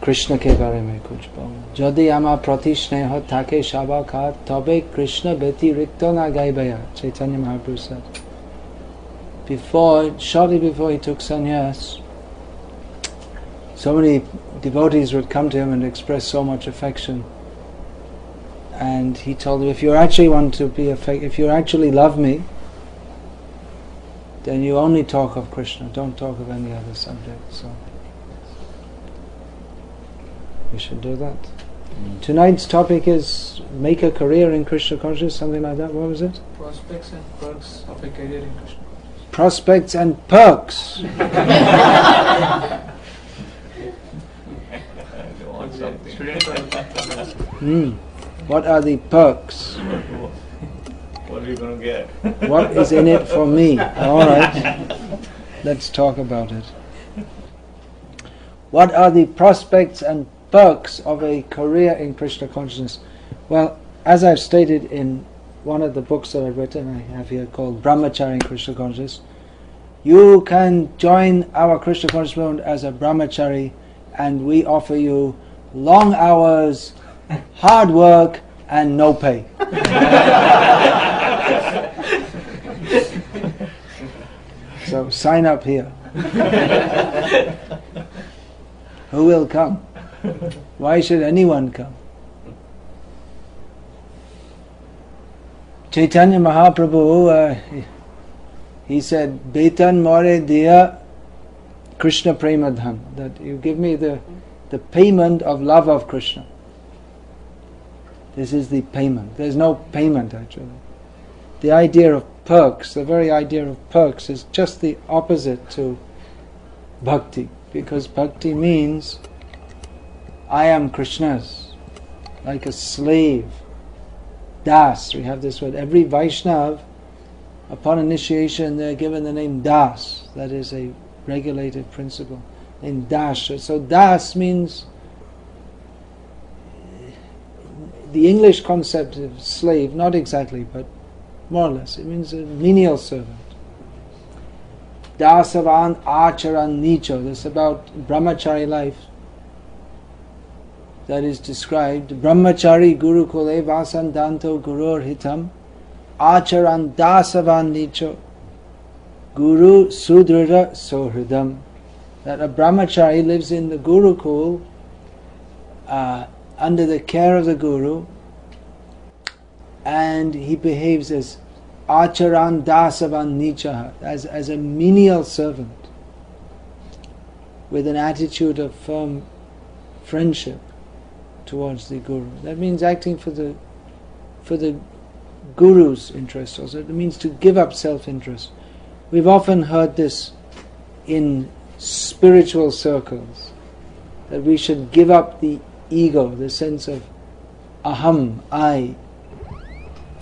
Krishna ke bare mein kuch paun. Jodi ama prati sneha thake shabakha tobe Krishna betirikto na gaibaya. Chaitanya Mahaprabhu said. Shortly before he took sannyas, so many devotees would come to him and express so much affection. And he told them, if you actually love me, then you only talk of Krishna, don't talk of any other subject. So we should do that. Tonight's topic is make a career in Krishna consciousness, something like that. What was it? Prospects and perks of a career in Krishna. Prospects and perks. What are the perks? What are you going to get? What is in it for me? Alright, let's talk about it. What are the prospects and perks of a career in Krishna consciousness? Well, as I've stated in one of the books that I've written, I have here called Brahmachari in Krishna consciousness. You can join our Krishna consciousness movement as a brahmachari, and we offer you long hours, hard work, and no pay. So sign up here. Who will come? Why should anyone come? Chaitanya Mahaprabhu, he said, Betan more diya Krishna premadhan, that you give me the payment of love of Krishna. This is the payment. There's no payment actually. The idea of perks, the very idea of perks is just the opposite to bhakti, because bhakti means I am Krishna's, like a slave. Das, we have this word. Every Vaishnav, upon initiation, they're given the name Das. That is a regulated principle. In Das. So Das means the English concept of slave, not exactly, but more or less. It means a menial servant. Dasavan acharan nicho. This is about brahmachari life that is described. Brahmachari guru kule vasandanto gurur hitam acharan dasavan nicho guru sudrira sohridam. That a brahmachari lives in the gurukul under the care of the guru, and he behaves as acharan dasavan nichaha, as a menial servant, with an attitude of firm friendship towards the guru. That means acting for the guru's interest also. It means to give up self-interest. We've often heard this in spiritual circles, that we should give up the ego, the sense of aham, I.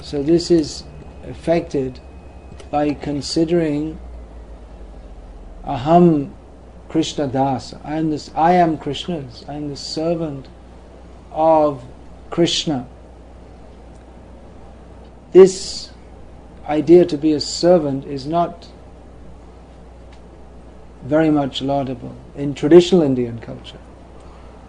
So this is affected by considering aham Krishna dasa. I am Krishna's. I am the servant of Krishna. This idea to be a servant is not very much laudable in traditional Indian culture.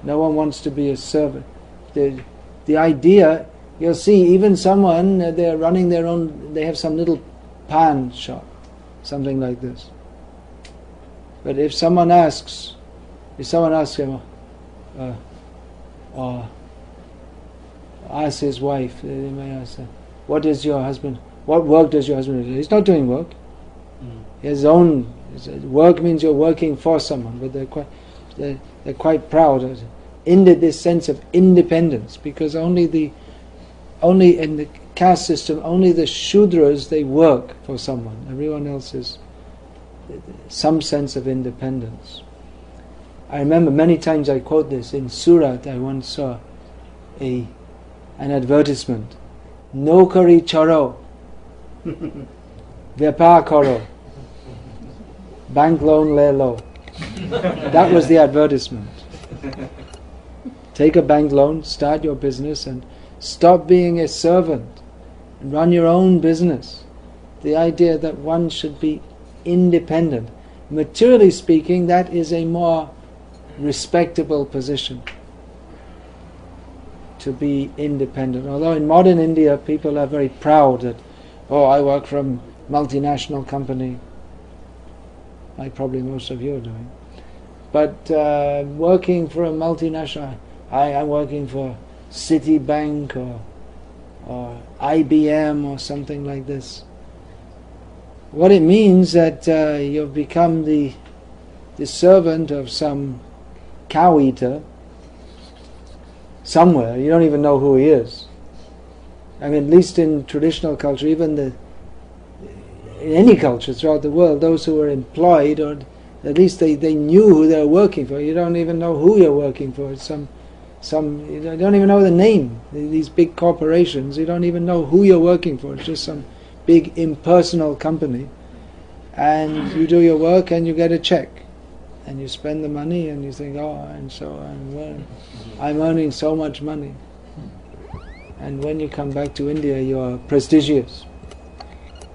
No one wants to be a servant. The idea, you'll see, even someone, they're running their own, they have some little pan shop, something like this. But if someone asks him, or ask his wife, they may ask her, what work does your husband do? He's not doing work. His own work means you're working for someone, but they're quite proud of this sense of independence, because only in the caste system, only the Shudras, they work for someone. Everyone else is some sense of independence. I remember many times I quote this. In Surat, I once saw an advertisement. Nokari charo, vyapar karo, bank loan le lo. That was the advertisement. Take a bank loan, start your business, and stop being a servant and run your own business. The idea that one should be independent. Materially speaking, that is a more respectable position to be independent. Although in modern India people are very proud that, oh, I work for a multinational company, like probably most of you are doing. But working for a multinational, I'm working for Citibank or IBM or something like this. What it means that you've become the servant of some cow eater somewhere. You don't even know who he is. I mean, at least in traditional culture, even in any culture throughout the world, those who were employed, or at least they knew who they were working for. You don't even know who you're working for. It's some you don't even know the name. These big corporations, you don't even know who you're working for. It's just some big impersonal company, and you do your work and you get a check, and you spend the money and you think, oh, and so I'm earning so much money. And when you come back to India, you are prestigious.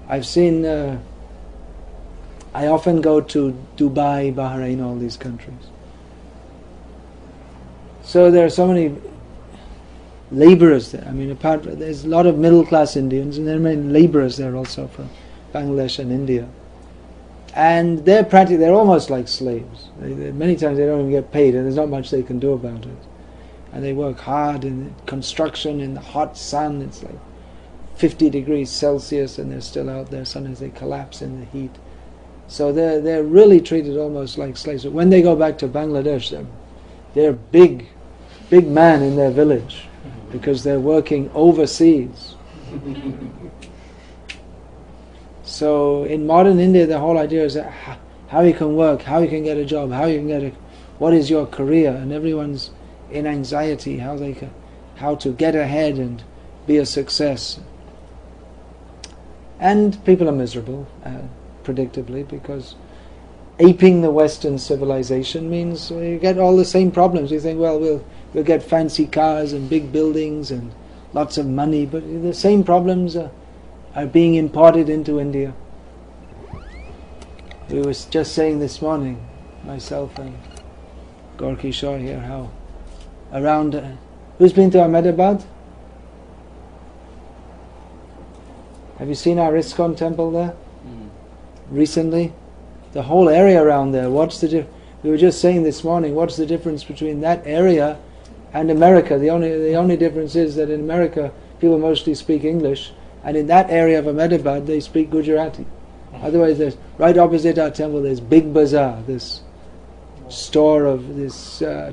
I've seen, I often go to Dubai, Bahrain, all these countries. So there are so many labourers there. I mean, there's a lot of middle-class Indians, and there are many labourers there also from Bangladesh and India. And they're almost like slaves. Many times they don't even get paid, and there's not much they can do about it. And they work hard in construction in the hot sun. It's like 50 degrees Celsius, and they're still out there. Sometimes they collapse in the heat. So they're really treated almost like slaves. But when they go back to Bangladesh, they're big man in their village, because they're working overseas. So in modern India, the whole idea is that how you can work, how you can get a job, what is your career, and everyone's in anxiety how to get ahead and be a success. And people are miserable, predictably, because aping the Western civilization means you get all the same problems. You think, well, we'll get fancy cars and big buildings and lots of money, but the same problems are being imported into India. We were just saying this morning, myself and Gorky Shaw here, how around... who's been to Ahmedabad? Have you seen our ISKCON temple there? Recently? The whole area around there, we were just saying this morning, what's the difference between that area and America? The only difference is that in America people mostly speak English, and in that area of Ahmedabad they speak Gujarati. Otherwise, there's right opposite our temple, there's Big Bazaar, this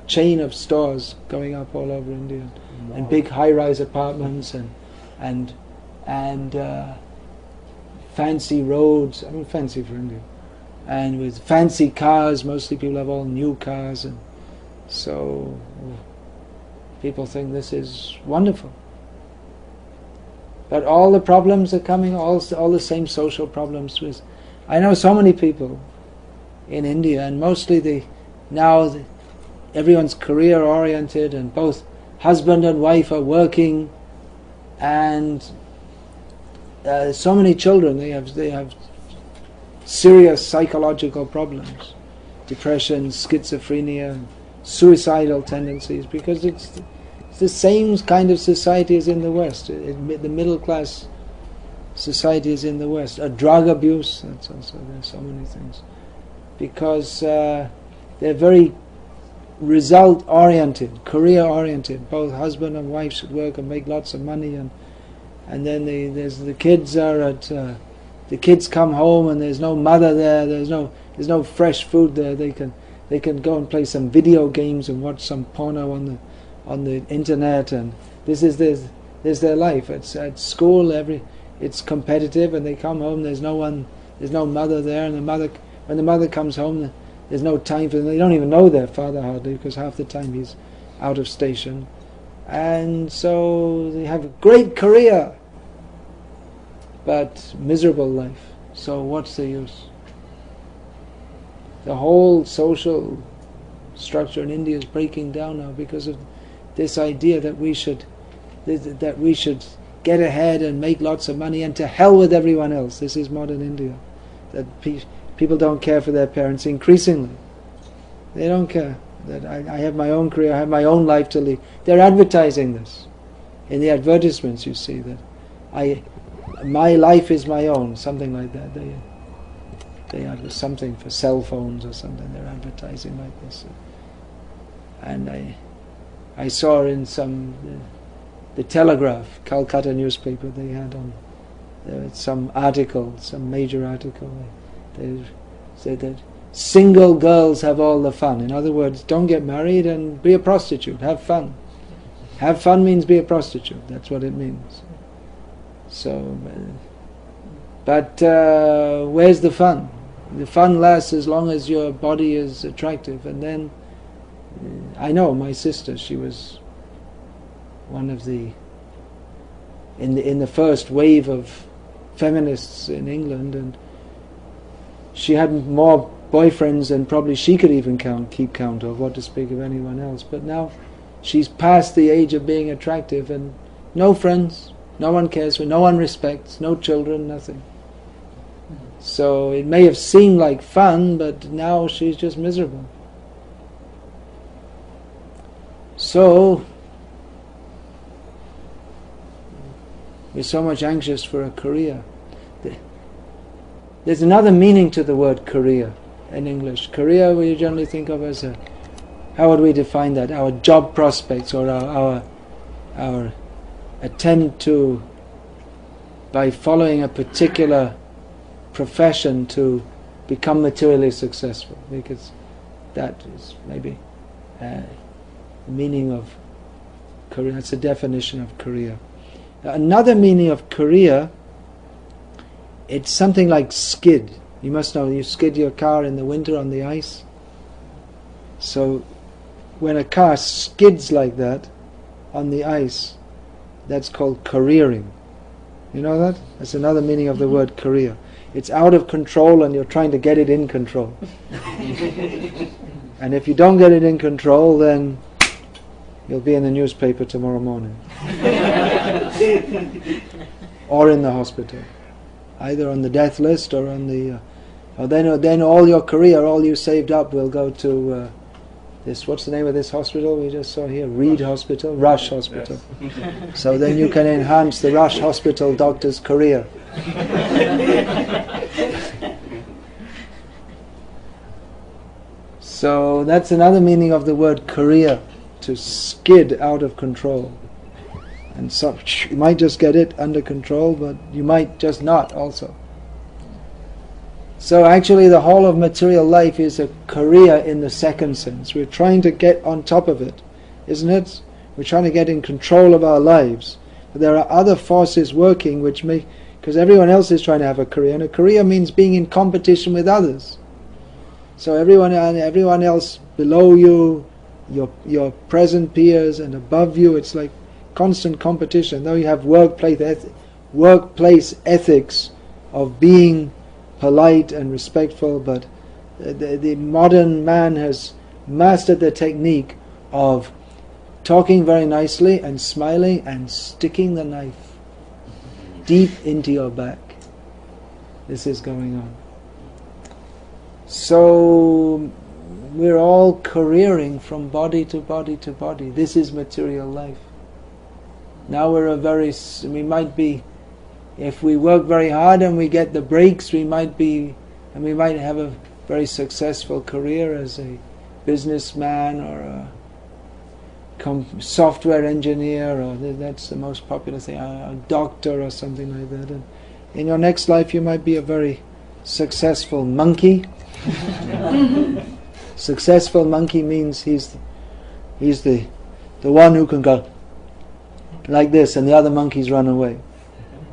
chain of stores going up all over India, and big high-rise apartments and fancy roads. I mean, fancy for India. And with fancy cars, mostly people have all new cars, and so people think this is wonderful. But all the problems are coming, all the same social problems. I know so many people in India, and mostly everyone's career oriented, and both husband and wife are working, and so many children. They have serious psychological problems, depression, schizophrenia, suicidal tendencies, because it's the same kind of society as in the West. The middle class society is in the West. Drug abuse, that's also, there's so many things. Because they're very result oriented, career oriented. Both husband and wife should work and make lots of money, and then the kids come home and there's no mother there, there's no fresh food there. They can go and play some video games and watch some porno on the internet, and this is their life. At school, it's competitive, and they come home, there's no mother there, and when the mother comes home, there's no time for them. They don't even know their father hardly, because half the time he's out of station. And so they have a great career, but miserable life. So what's the use? The whole social structure in India is breaking down now because of this idea that we should get ahead and make lots of money, and to hell with everyone else. This is modern India. That people don't care for their parents increasingly. They don't care. that I have my own career, I have my own life to lead. They're advertising this. In the advertisements you see that my life is my own, something like that. They have something for cell phones or something, they're advertising like this. And I saw in the Telegraph, Calcutta newspaper, they had on some article, some major article, they said that single girls have all the fun. In other words, don't get married and be a prostitute, have fun. Have fun means be a prostitute, that's what it means. So, but where's the fun? The fun lasts as long as your body is attractive, and then I know my sister, she was one of the in the first wave of feminists in England, and she had more boyfriends than probably she could even keep count of, what to speak of anyone else. But now she's past the age of being attractive, and no friends, no one cares for, no one respects, no children, nothing. So it may have seemed like fun, but now she's just miserable. So we're so much anxious for a career. There's another meaning to the word career in English. Career we generally think of as how would we define that? Our job prospects, or our attempt to, by following a particular profession, to become materially successful, because that is maybe the meaning of career. That's the definition of career. Another meaning of career, it's something like skid. You must know, you skid your car in the winter on the ice. So when a car skids like that on the ice, that's called careering. You know that? That's another meaning of the word career. It's out of control and you're trying to get it in control. And if you don't get it in control, then you'll be in the newspaper tomorrow morning. Or in the hospital. Either on the death list or on the... then all your career, all you saved up will go to this, what's the name of this hospital we just saw here? Reed Hospital? Rush Hospital. Yes. So then you can enhance the Rush Hospital doctor's career. So that's another meaning of the word career, to skid out of control. And so you might just get it under control, but you might just not also. So actually the whole of material life is a career in the second sense. We're trying to get on top of it, isn't it? We're trying to get in control of our lives. But there are other forces working which make... Because everyone else is trying to have a career, and a career means being in competition with others. So everyone else below you, your present peers, and above you, it's like constant competition. Though you have workplace ethics of being polite and respectful, but the modern man has mastered the technique of talking very nicely and smiling and sticking the knife deep into your back. This is going on. So we're all careering from body to body to body. This is material life. Now we might be, if we work very hard and we get the breaks, we might have a very successful career as a businessman or a software engineer, or that's the most popular thing, a doctor or something like that. And in your next life you might be a very successful monkey. Successful monkey means he's the one who can go like this and the other monkeys run away.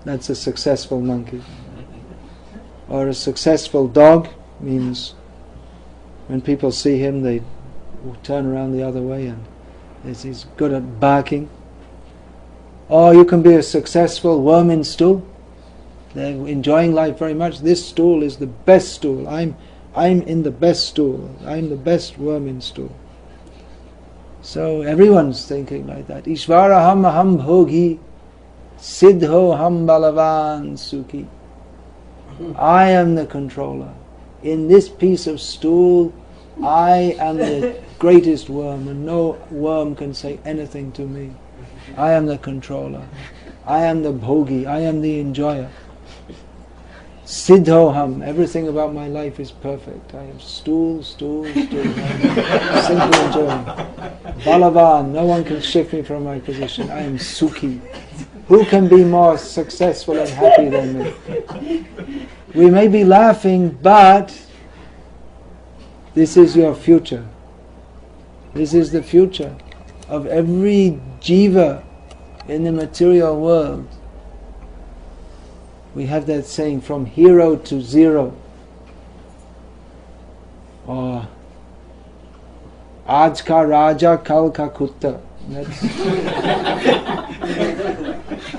That's a successful monkey. Or a successful dog means when people see him they turn around the other way and he's good at barking. Or you can be a successful worm in stool. They're enjoying life very much. This stool is the best stool. I'm in the best stool. I'm the best worm in stool. So everyone's thinking like that. Ishvara ham bhogi, siddho ham balavan sukhi. I am the controller. In this piece of stool, I am the greatest worm, and no worm can say anything to me. I am the controller. I am the bhogi. I am the enjoyer. Siddhoham. Everything about my life is perfect. I am stool. I am simply enjoying. Balavan. No one can shift me from my position. I am sukhi. Who can be more successful and happy than me? We may be laughing, but this is your future. This is the future of every jiva in the material world. We have that saying, from hero to zero. Or Aaj ka Raja, Kal ka Kutta.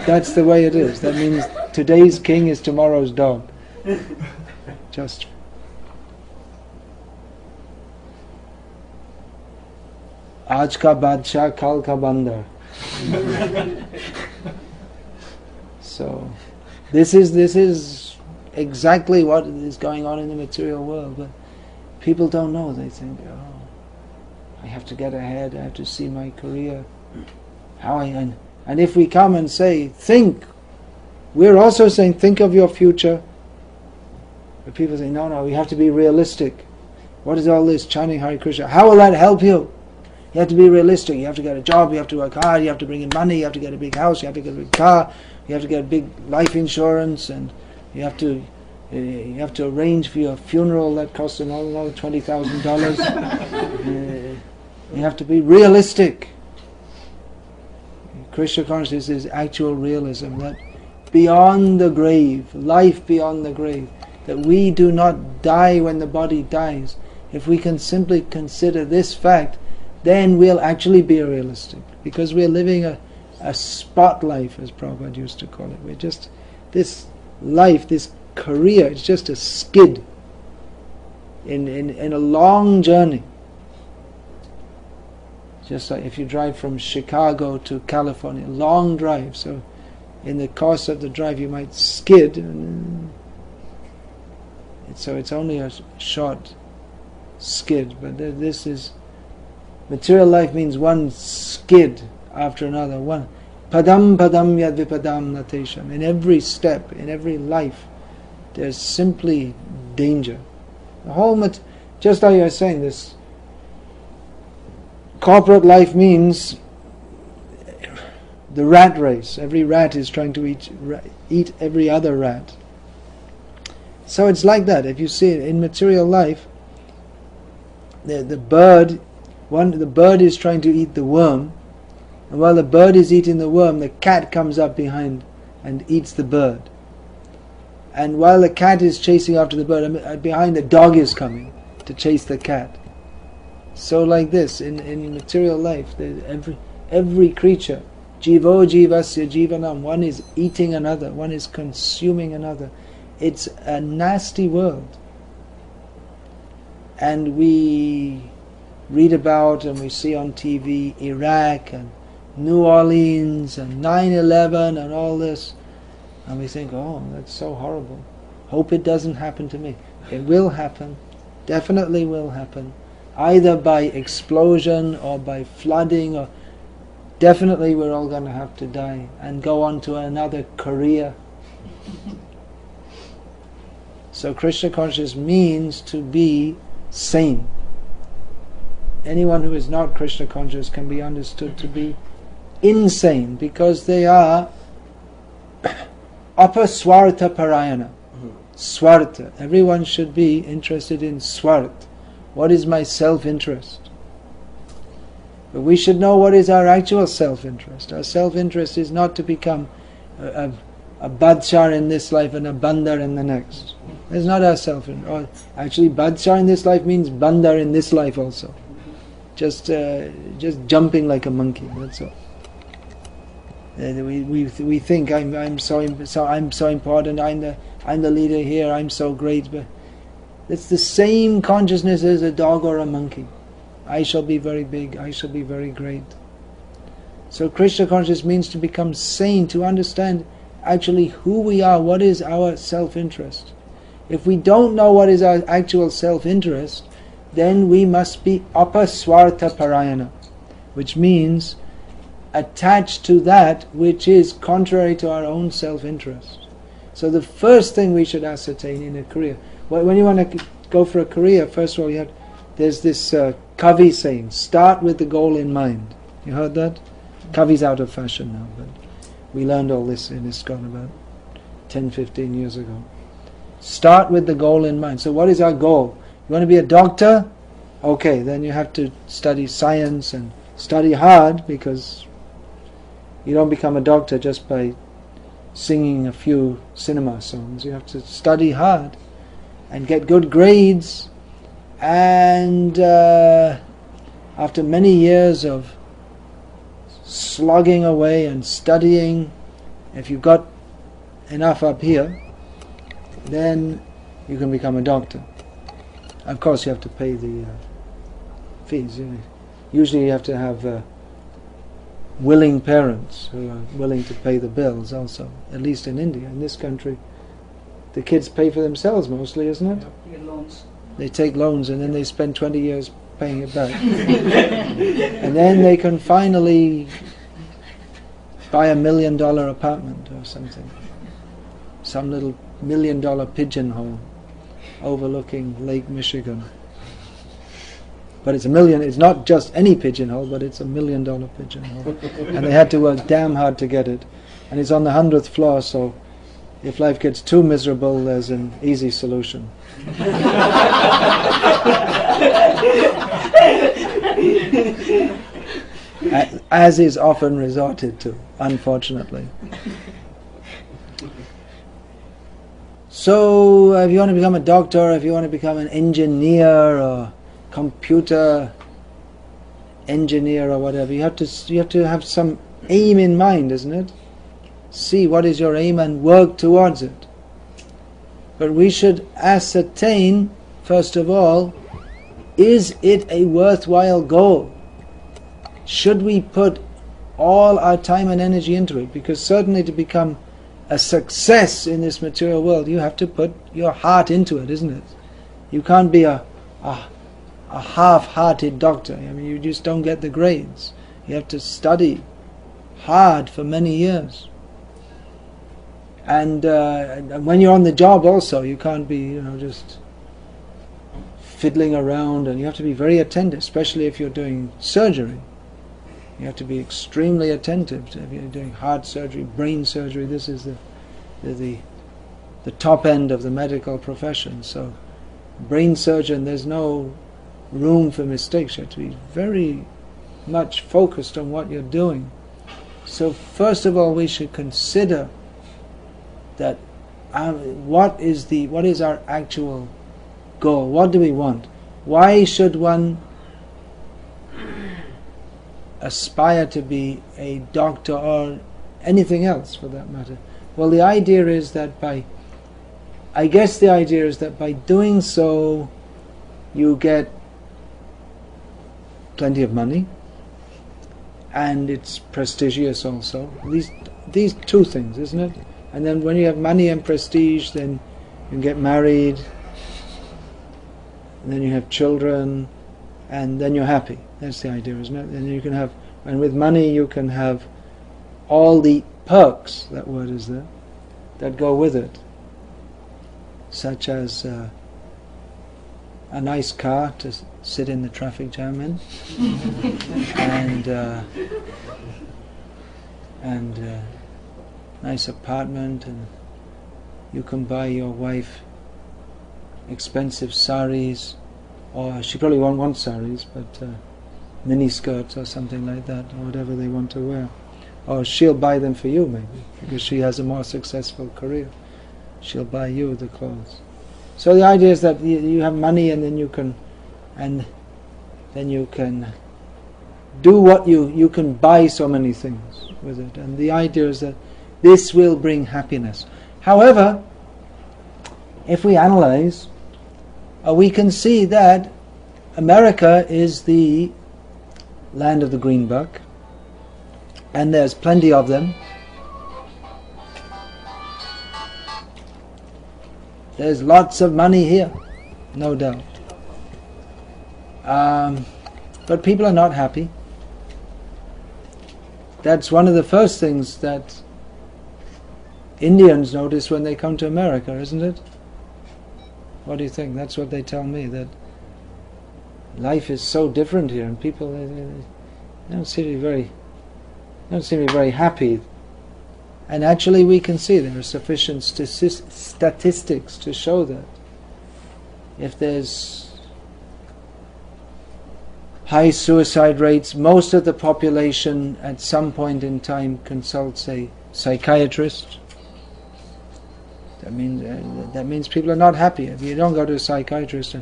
That's the way it is. That means today's king is tomorrow's dog. Just Aaj ka Badshah, Kal ka Bandar. So this is exactly what is going on in the material world, but people don't know. They think, oh, I have to get ahead, I have to see my career. And if we come and say, think, we're also saying, think of your future. But people say, no, we have to be realistic. What is all this chanting Hare Krishna? How will that help you? You have to be realistic. You have to get a job, you have to work hard, you have to bring in money, you have to get a big house, you have to get a big car, you have to get a big life insurance, and you have to arrange for your funeral that costs another $20,000. You have to be realistic. Krishna consciousness is actual realism, that beyond the grave, life beyond the grave, that we do not die when the body dies. If we can simply consider this fact, then we'll actually be realistic, because we're living a spot life, as Prabhupada used to call it. We're just, this life, this career, it's just a skid in a long journey. Just like if you drive from Chicago to California, long drive, so in the course of the drive you might skid, and so it's only a short skid, but this is, material life means one skid after another, one padam yad vipadam natesham. In every step, in every life, there's simply danger. The whole, just like you were saying, this corporate life means the rat race. Every rat is trying to eat every other rat. So it's like that. If you see it in material life, the bird is trying to eat the worm, and while the bird is eating the worm, the cat comes up behind and eats the bird. And while the cat is chasing after the bird, behind the dog is coming to chase the cat. So like this, in material life, every creature, jivo jivasya jivanam, one is eating another, one is consuming another. It's a nasty world. And we read about and we see on TV Iraq and New Orleans and 9/11 and all this, and we think, oh, that's so horrible. Hope it doesn't happen to me. It will happen, definitely will happen, either by explosion or by flooding, or definitely we're all going to have to die and go on to another career. So Krishna consciousness means to be sane. Anyone who is not Krishna conscious can be understood to be insane, because they are apaswarta parayana. Swarta. Everyone should be interested in swart. What is my self-interest? But we should know what is our actual self-interest. Our self-interest is not to become a badshah in this life and a bandar in the next. That's not our self-interest. Actually, badshah in this life means bandar in this life also. Just jumping like a monkey. That's all. We think I'm so important. I'm the leader here. I'm so great. But it's the same consciousness as a dog or a monkey. I shall be very big. I shall be very great. So Krishna consciousness means to become sane, to understand actually who we are. What is our self-interest? If we don't know what is our actual self-interest, then we must be apaswartha parayana, which means attached to that which is contrary to our own self-interest. So the first thing we should ascertain in a career, when you want to go for a career, first of all, there's this Kavi saying, start with the goal in mind. You heard that? Kavi's out of fashion now, but we learned all this in ISKCON about 10, 15 years ago. Start with the goal in mind. So what is our goal? You want to be a doctor? Okay, then you have to study science and study hard, because you don't become a doctor just by singing a few cinema songs. You have to study hard and get good grades, and after many years of slogging away and studying, if you've got enough up here, then you can become a doctor. Of course you have to pay the fees. Usually you have to have willing parents who are willing to pay the bills also, at least in India. In this country, the kids pay for themselves mostly, isn't it? Get loans. They take loans and then they spend 20 years paying it back. And then they can finally buy $1 million apartment or something. Some little $1 million pigeonhole overlooking Lake Michigan. But it's not just any pigeonhole, but it's $1 million pigeonhole. And they had to work damn hard to get it. And it's on the 100th floor, so if life gets too miserable, there's an easy solution. As is often resorted to, unfortunately. So, if you want to become a doctor, if you want to become an engineer or computer engineer or whatever, you have to have some aim in mind, isn't it? See what is your aim and work towards it. But we should ascertain, first of all, is it a worthwhile goal? Should we put all our time and energy into it? Because certainly to become a success in this material world, you have to put your heart into it, isn't it? You can't be a half-hearted doctor. I mean, you just don't get the grades. You have to study hard for many years. And when you're on the job also, you can't be, just fiddling around, and you have to be very attentive, especially if you're doing surgery. You have to be extremely attentive. If you're doing heart surgery, brain surgery, this is the top end of the medical profession. So, brain surgeon, there's no room for mistakes. You have to be very much focused on what you're doing. So, first of all, we should consider that what is our actual goal? What do we want? Why should one aspire to be a doctor or anything else for that matter? Well, the idea is that by doing so you get plenty of money, and it's prestigious also. These two things, isn't it? And then when you have money and prestige, then you can get married, and then you have children, and then you're happy. That's the idea, isn't it? And you can have, and with money you can have all the perks, that word is there, that go with it, such as a nice car to sit in the traffic jam in, and nice apartment, and you can buy your wife expensive saris, or she probably won't want saris, but mini skirts or something like that, or whatever they want to wear. Or she'll buy them for you, maybe, because she has a more successful career. She'll buy you the clothes. So the idea is that you have money, and then you can do what you can buy so many things with it. And the idea is that this will bring happiness. However, if we analyze, we can see that America is the land of the greenback, and there's plenty of them. There's lots of money here, no doubt. But people are not happy. That's one of the first things that Indians notice when they come to America, isn't it? What do you think? That's what they tell me, that life is so different here, and people they don't seem to be very happy. And actually, we can see there are sufficient statistics to show that if there's high suicide rates, most of the population at some point in time consults a psychiatrist. That means people are not happy. If you don't go to a psychiatrist,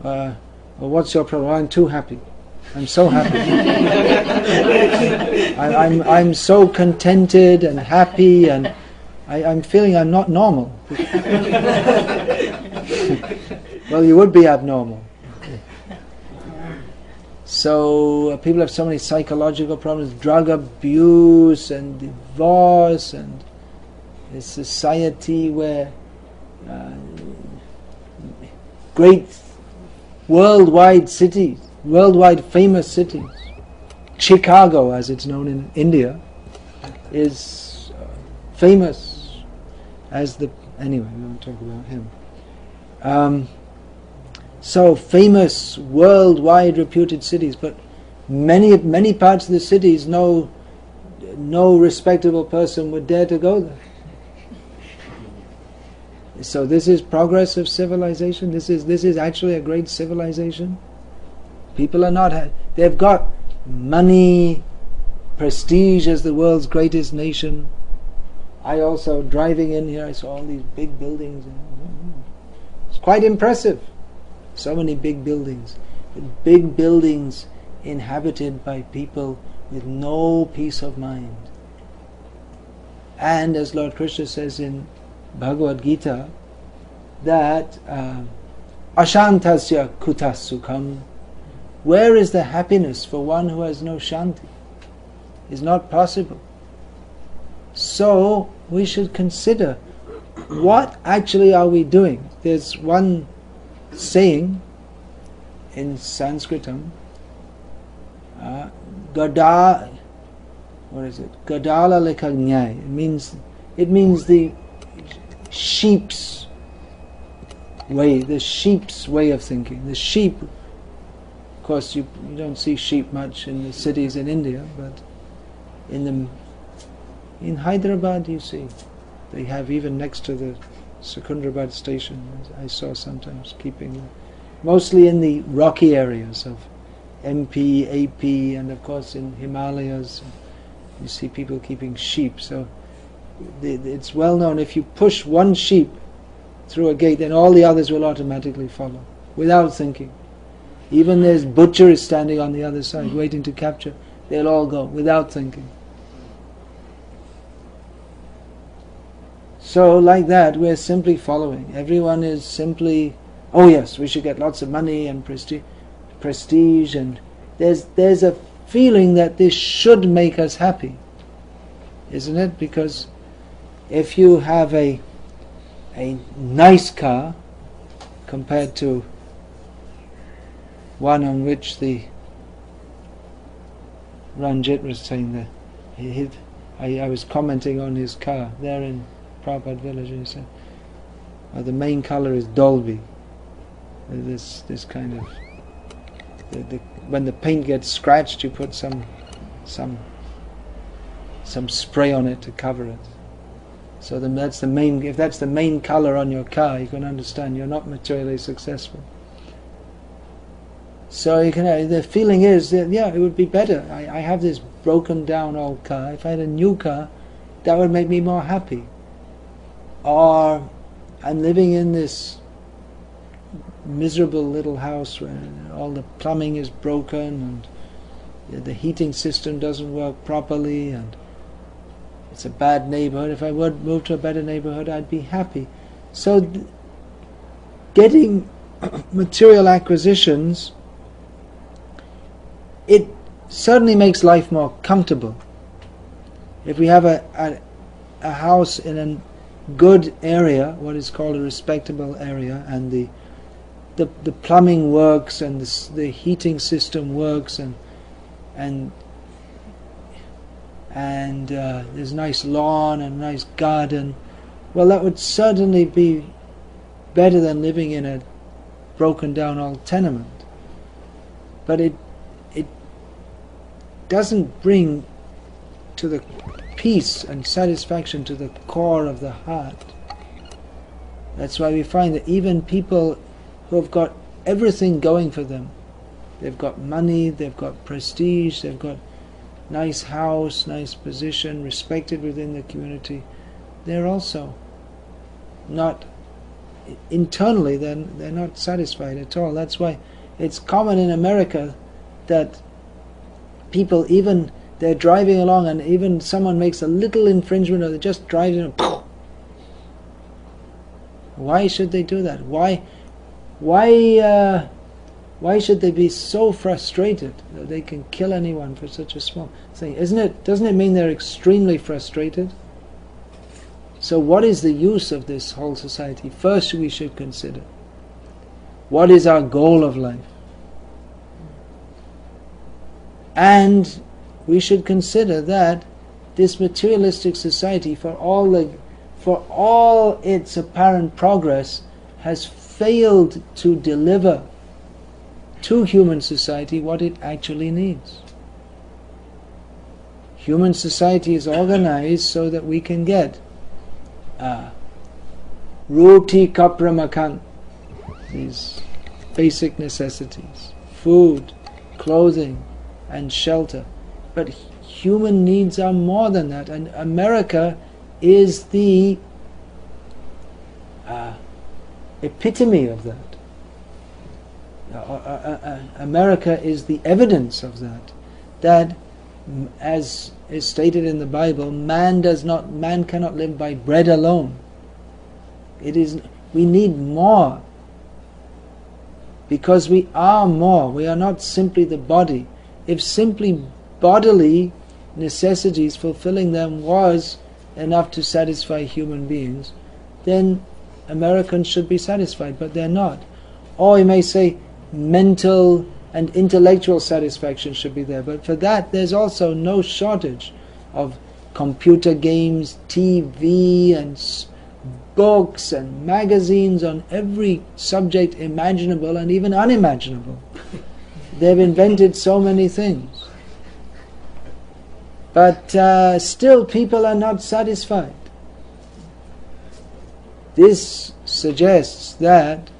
well, what's your problem? I'm too happy. I'm so happy. I'm so contented and happy, and I'm feeling I'm not normal. Well, you would be abnormal. So people have so many psychological problems, drug abuse and divorce, and a society where great worldwide cities, worldwide famous cities, Chicago as it's known in India, is famous as the... Anyway, we won't talk about him. So famous, worldwide reputed cities, but many parts of the cities, no respectable person would dare to go there. So this is progress of civilization. This is actually a great civilization. People are not... They've got money, prestige as the world's greatest nation. I also, driving in here, I saw all these big buildings. It's quite impressive. So many big buildings. Big buildings inhabited by people with no peace of mind. And as Lord Krishna says in Bhagavad Gita, that ashantasya kutas sukham, where is the happiness for one who has no shanti? Is not possible. So we should consider, what actually are we doing? There's one saying in Sanskritam, Gadala lekagnyai. It means the sheep's way of thinking. The sheep, of course, you don't see sheep much in the cities in India, but in Hyderabad you see. They have, even next to the Secunderabad station, I saw sometimes keeping them. Mostly in the rocky areas of MP, AP, and of course in Himalayas, you see people keeping sheep. So it's well known, if you push one sheep through a gate, then all the others will automatically follow, without thinking. Even there's butchers standing on the other side waiting to capture, they'll all go without thinking. So like that, we're simply following. Everyone is simply, oh yes, we should get lots of money and prestige, and there's a feeling that this should make us happy, isn't it? Because if you have a nice car compared to one on which the Ranjit was saying that I was commenting on his car there in Prabhupada village, and he said, the main colour is Dolby. This kind of when the paint gets scratched, you put some spray on it to cover it. So then that's the main. If that's the main colour on your car, you can understand you're not materially successful. So you can. The feeling is that it would be better. I have this broken down old car. If I had a new car, that would make me more happy. Or I'm living in this miserable little house where all the plumbing is broken and the heating system doesn't work properly, and it's a bad neighborhood. If I would move to a better neighborhood, I'd be happy. So getting material acquisitions, it certainly makes life more comfortable. If we have a house in a good area, what is called a respectable area, and the the plumbing works and the heating system works and there's a nice lawn and a nice garden, well, that would certainly be better than living in a broken down old tenement. But it doesn't bring to the peace and satisfaction to the core of the heart. That's why we find that even people who have got everything going for them, they've got money, they've got prestige, they've got nice house, nice position, respected within the community, they're also not, internally they're not satisfied at all. That's why it's common in America that people, even they're driving along and even someone makes a little infringement or they just drive in and why should they do that? Why should they be so frustrated that they can kill anyone for such a small thing? Doesn't it mean they're extremely frustrated? So what is the use of this whole society? First we should consider, what is our goal of life? And we should consider that this materialistic society, for all its apparent progress, has failed to deliver to human society what it actually needs. Human society is organized so that we can get roti kapra makan, these basic necessities, food, clothing and shelter. But human needs are more than that, and America is the epitome of that. America is the evidence of that. That, as is stated in the Bible, man cannot live by bread alone. We need more, because we are more. We are not simply the body. If simply bodily necessities, fulfilling them, was enough to satisfy human beings, then Americans should be satisfied, but they're not. Or you may say mental and intellectual satisfaction should be there, but for that there's also no shortage of computer games, TV and books and magazines on every subject imaginable and even unimaginable. They've invented so many things. But still people are not satisfied. This suggests that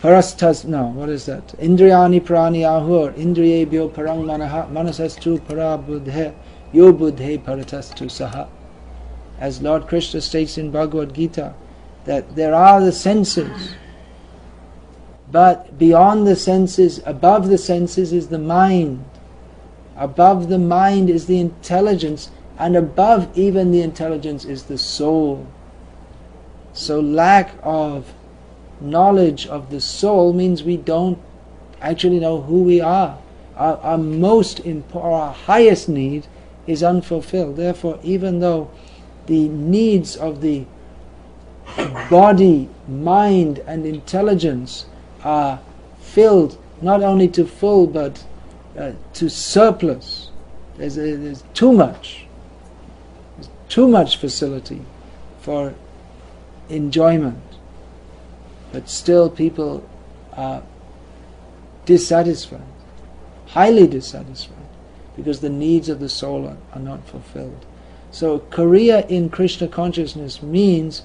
Indriyani prani ahur, indriyebhyo parang manaha, manasastu para buddhe, yo buddhe paratastu saha. As Lord Krishna states in Bhagavad Gita, that there are the senses, but beyond the senses, above the senses is the mind. Above the mind is the intelligence, and above even the intelligence is the soul. So lack of knowledge of the soul means we don't actually know who we are. Our highest need is unfulfilled. Therefore, even though the needs of the body, mind and intelligence are filled not only to full but to surplus, there's too much. There's too much facility for enjoyment. But still people are dissatisfied, highly dissatisfied, because the needs of the soul are not fulfilled. So Kriya in Krishna consciousness means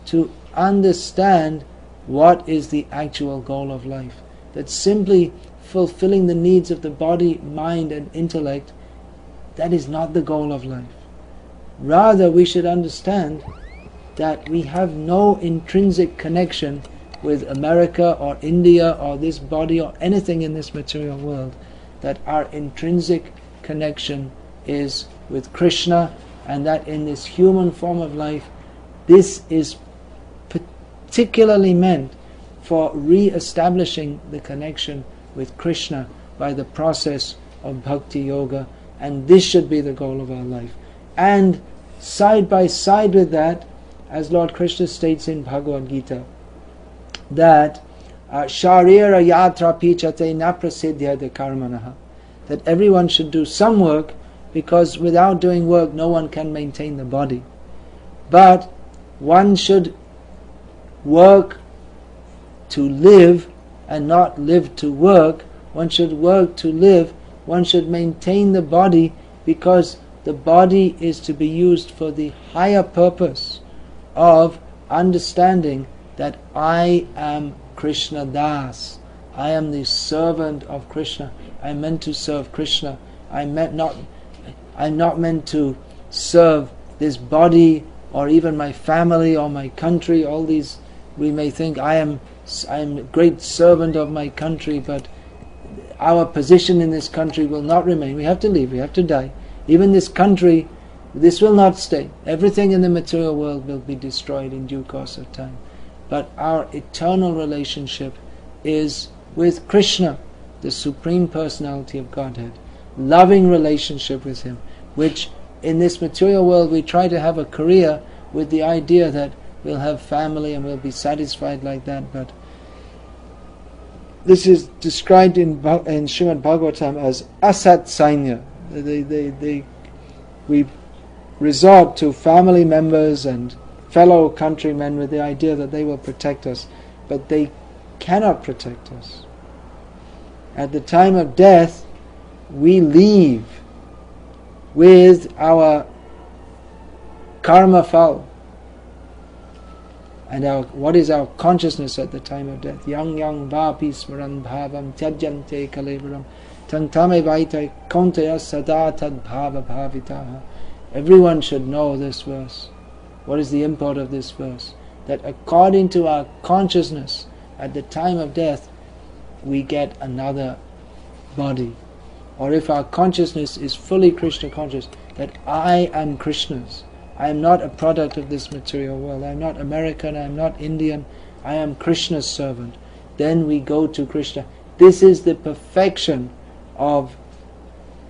to understand what is the actual goal of life. That simply fulfilling the needs of the body, mind and intellect, that is not the goal of life. Rather, we should understand that we have no intrinsic connection with America or India or this body or anything in this material world, that our intrinsic connection is with Krishna, and that in this human form of life, this is particularly meant for re-establishing the connection with Krishna by the process of bhakti yoga, and this should be the goal of our life. And side by side with that, as Lord Krishna states in Bhagavad Gita, that Sharira yatra pichate na prasidhya de karmanaha. That everyone should do some work, because without doing work no one can maintain the body. But one should work to live and not live to work. One should work to live. One should maintain the body, because the body is to be used for the higher purpose of understanding that I am Krishna Das. I am the servant of Krishna. I'm meant to serve Krishna. I'm not meant to serve this body or even my family or my country. All these, we may think I am a great servant of my country, but our position in this country will not remain. We have to leave, we have to die. Even this country, this will not stay. Everything in the material world will be destroyed in due course of time. But our eternal relationship is with Krishna, the Supreme Personality of Godhead. Loving relationship with Him, which in this material world we try to have a career with the idea that we'll have family and we'll be satisfied like that, but this is described in Srimad Bhagavatam as asat sainya. We resort to family members and fellow countrymen with the idea that they will protect us, but they cannot protect us. At the time of death, we leave with our karma phal. And what is our consciousness at the time of death? Yang yang vapi smaran bhavam tyajante kalevaram tantame vaita kontaya sada tad bhava bhavitaha. Everyone should know this verse. What is the import of this verse? That according to our consciousness, at the time of death, we get another body. Or if our consciousness is fully Krishna conscious, that I am Krishna's. I am not a product of this material world. I am not American, I am not Indian. I am Krishna's servant. Then we go to Krishna. This is the perfection of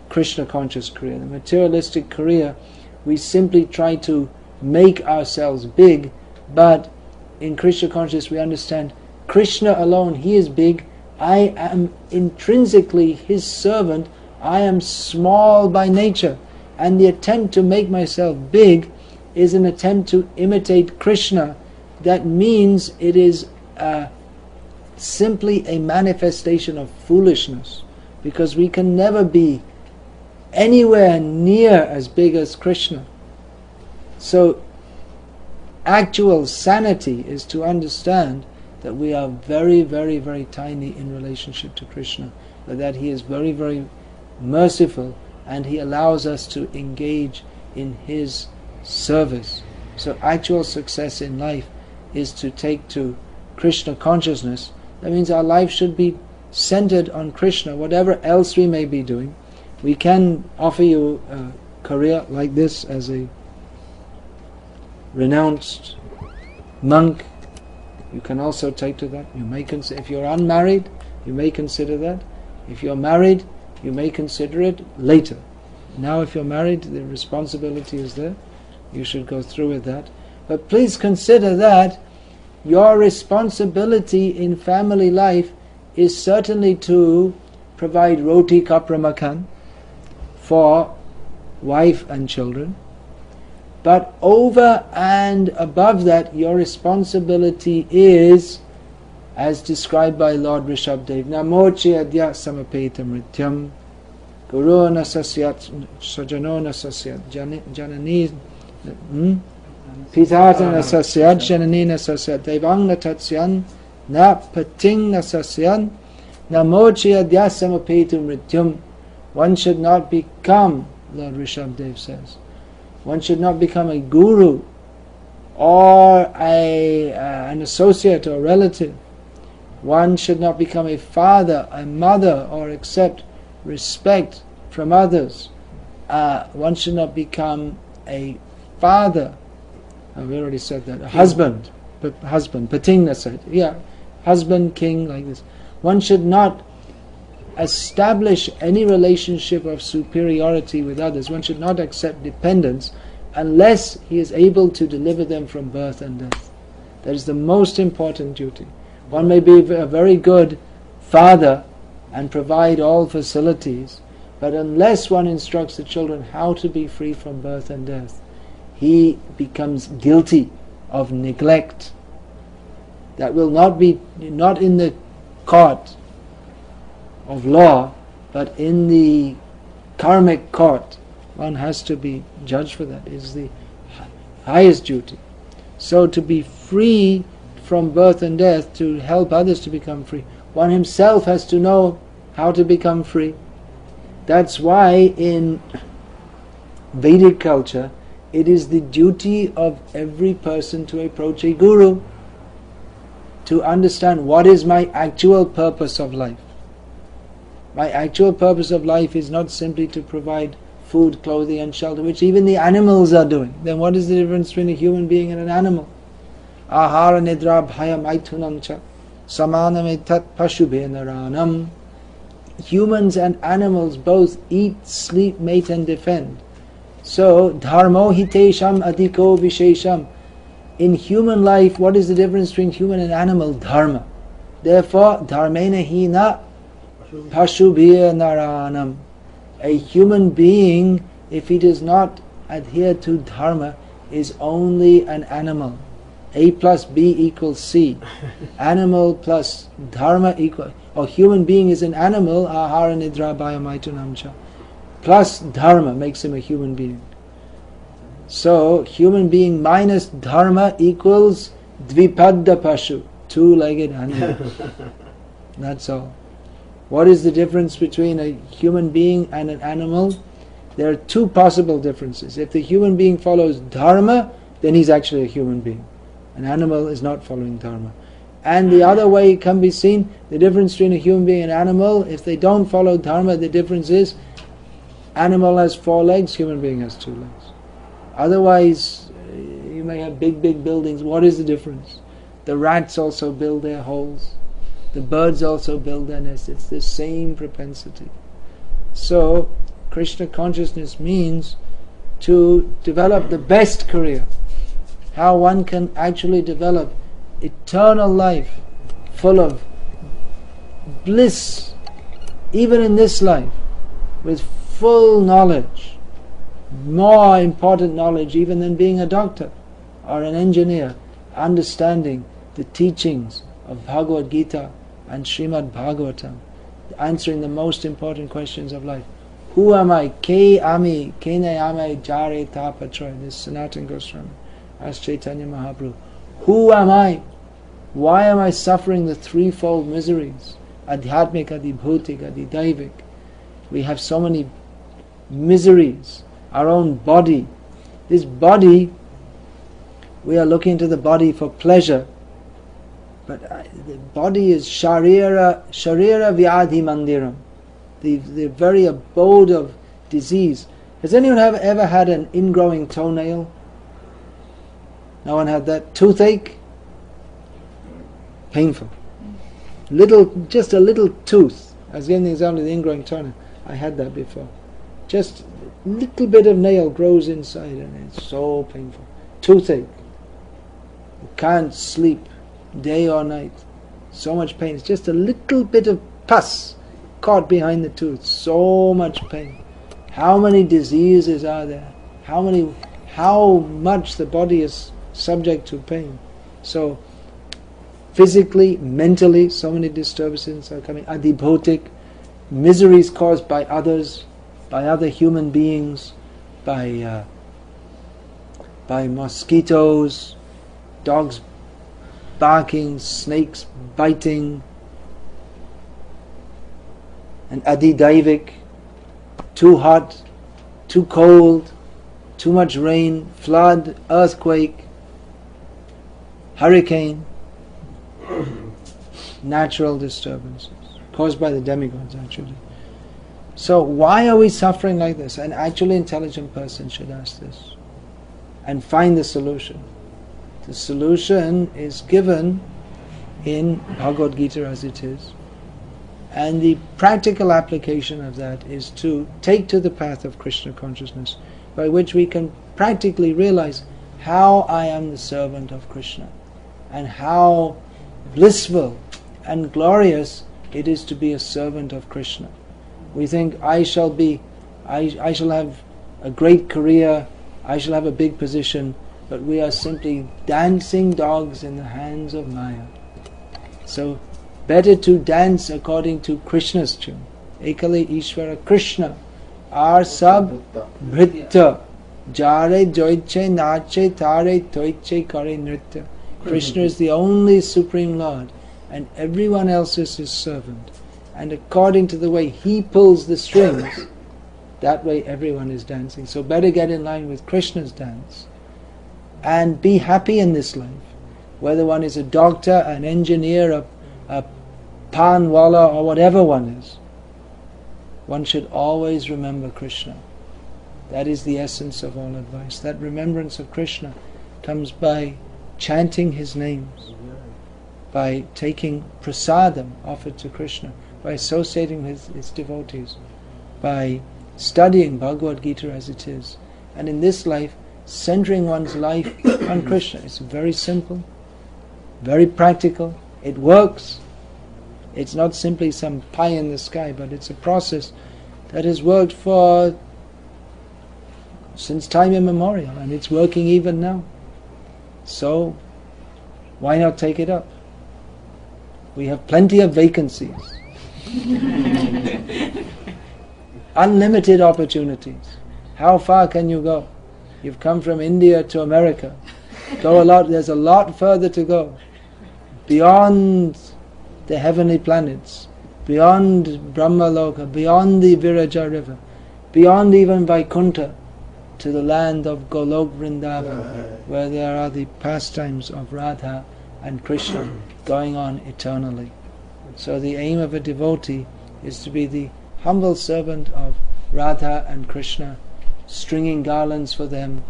Krishna conscious career. The materialistic career, we simply try to make ourselves big, but in Krishna conscious we understand Krishna alone, He is big. I am intrinsically His servant. I am small by nature. And the attempt to make myself big is an attempt to imitate Krishna. That means it is simply a manifestation of foolishness, because we can never be anywhere near as big as Krishna. So actual sanity is to understand that we are very, very, very tiny in relationship to Krishna, but that He is very, very merciful and He allows us to engage in His service. So actual success in life is to take to Krishna consciousness. That means our life should be centered on Krishna, whatever else we may be doing. We can offer you a career like this as a renounced monk. You can also take to that. You may if you're unmarried, you may consider that. If you're married, you may consider it later. Now if you're married, the responsibility is there. You should go through with that. But please consider that your responsibility in family life is certainly to provide roti kapra makan for wife and children. But over and above that, your responsibility is, as described by Lord Rishabhdev, Namochi adya samapeta mrityam guru nasasyat sajano nasasyat janani pitata nasasyat janani nasasyat devang natatsyan na pating nasasyan namochi adya samapeta mrityam. One should not become, Lord Rishabhdev says, one should not become a guru or an associate or relative. One should not become a father, a mother, or accept respect from others. One should not become a father. We already said that. A husband, patingna said. Yeah, husband, king, like this. One should not establish any relationship of superiority with others. One should not accept dependence unless he is able to deliver them from birth and death. That is the most important duty. One may be a very good father and provide all facilities, but unless one instructs the children how to be free from birth and death, he becomes guilty of neglect. That will not in the court of law, but in the karmic court. One has to be judged for that. It is the highest duty. So to be free from birth and death, to help others to become free, one himself has to know how to become free. That's why in Vedic culture, it is the duty of every person to approach a guru, to understand what is my actual purpose of life. My actual purpose of life is not simply to provide food, clothing and shelter, which even the animals are doing. Then what is the difference between a human being and an animal? Ahara nidra bhaya maithunamcha samanam etat pashubhe naranam. Humans and animals both eat, sleep, mate and defend. So, dharmo hitesham adhiko vishesham. In human life, what is the difference between human and animal? Dharma. Therefore, dharmena hina pashubhe naranam. A human being, if he does not adhere to dharma, is only an animal. A plus B equals C. Animal plus dharma equals... Or human being is an animal, ahara nidra bhaya maitunamcha. Plus dharma makes him a human being. So, human being minus dharma equals dvipadda pashu, two-legged animal. That's all. What is the difference between a human being and an animal? There are two possible differences. If the human being follows dharma, then he's actually a human being. An animal is not following dharma. And the other way it can be seen, the difference between a human being and an animal, if they don't follow dharma, the difference is animal has 4 legs, human being has 2 legs. Otherwise, you may have big buildings. What is the difference? The rats also build their holes. The birds also build their nests. It's the same propensity. So, Krishna consciousness means to develop the best career. How one can actually develop eternal life full of bliss, even in this life, with full knowledge, more important knowledge even than being a doctor or an engineer, understanding the teachings of Bhagavad Gita and Srimad Bhagavatam, answering the most important questions of life. Who am I? Ke ami? Kene ame jare tapatra. This Sanatana Goswami asked Chaitanya Mahaprabhu. Who am I? Why am I suffering the threefold miseries? Adhyatmik, adibhutik, adidaivik. We have so many miseries. Our own body. This body, we are looking to the body for pleasure. But the body is sharira vyadhi mandiram. The very abode of disease. Has anyone ever had an ingrowing toenail? No one had that? Toothache? Painful. Just a little tooth. I was giving the example of the ingrowing toenail. I had that before. Just a little bit of nail grows inside and it's so painful. Toothache. You can't sleep day or night. So much pain. It's just a little bit of pus caught behind the tooth. So much pain. How many diseases are there? How much the body is subject to pain. So physically, mentally, so many disturbances are coming. Adibhotic, miseries caused by others, by other human beings, by mosquitoes, dogs barking, snakes biting, and adidaivik, too hot, too cold, too much rain, flood, earthquake, hurricane, natural disturbances caused by the demigods actually. So why are we suffering like this? An actually intelligent person should ask this and find the solution. The solution is given in Bhagavad Gita as it is, and the practical application of that is to take to the path of Krishna consciousness, by which we can practically realize how I am the servant of Krishna and how blissful and glorious it is to be a servant of Krishna. We think, I shall have a great career, I shall have a big position, but we are simply dancing dogs in the hands of Maya. So, better to dance according to Krishna's tune. Ekale Ishvara Krishna, our sab bhritta, jare joiche nache tare toiche kare nritya. Krishna is the only Supreme Lord, and everyone else is His servant. And according to the way He pulls the strings, that way everyone is dancing. So better get in line with Krishna's dance and be happy in this life. Whether one is a doctor, an engineer, a panwala, or whatever one is, one should always remember Krishna. That is the essence of all advice. That remembrance of Krishna comes by chanting His names, by taking prasadam offered to Krishna, by associating with His devotees, by studying Bhagavad Gita as it is, and in this life, centering one's life on Krishna. It's very simple, very practical, it works. It's not simply some pie in the sky, but it's a process that has worked since time immemorial, and it's working even now. So, why not take it up? We have plenty of vacancies. Unlimited opportunities. How far can you go? You've come from India to America. There's a lot further to go. Beyond the heavenly planets, beyond Brahmaloka, beyond the Viraja river, beyond even Vaikuntha, to the land of Golok Vrindavan, where there are the pastimes of Radha and Krishna going on eternally. So the aim of a devotee is to be the humble servant of Radha and Krishna, stringing garlands for them,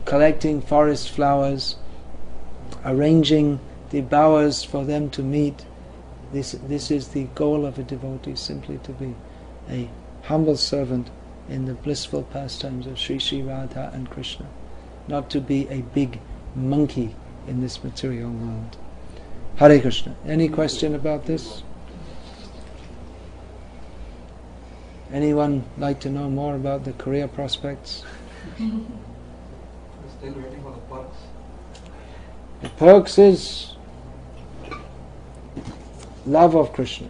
collecting forest flowers, arranging the bowers for them to meet. This is the goal of a devotee, simply to be a humble servant in the blissful pastimes of Sri Sri Radha and Krishna, not to be a big monkey in this material world. Hare Krishna. Any question about this? Anyone like to know more about the career prospects? We're still waiting for the perks. The perks is love of Krishna.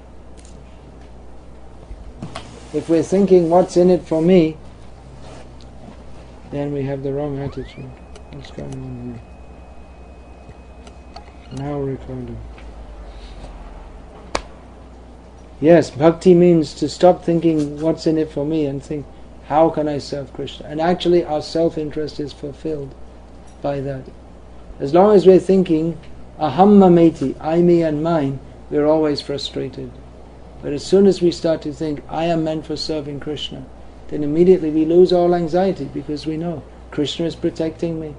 If we're thinking, what's in it for me, then we have the wrong attitude. What's going on here? Now recording. Yes, bhakti means to stop thinking, what's in it for me, and think, how can I serve Krishna? And actually our self-interest is fulfilled by that. As long as we're thinking, aham mameti, I, me and mine, we're always frustrated. But as soon as we start to think, I am meant for serving Krishna, then immediately we lose all anxiety, because we know Krishna is protecting me.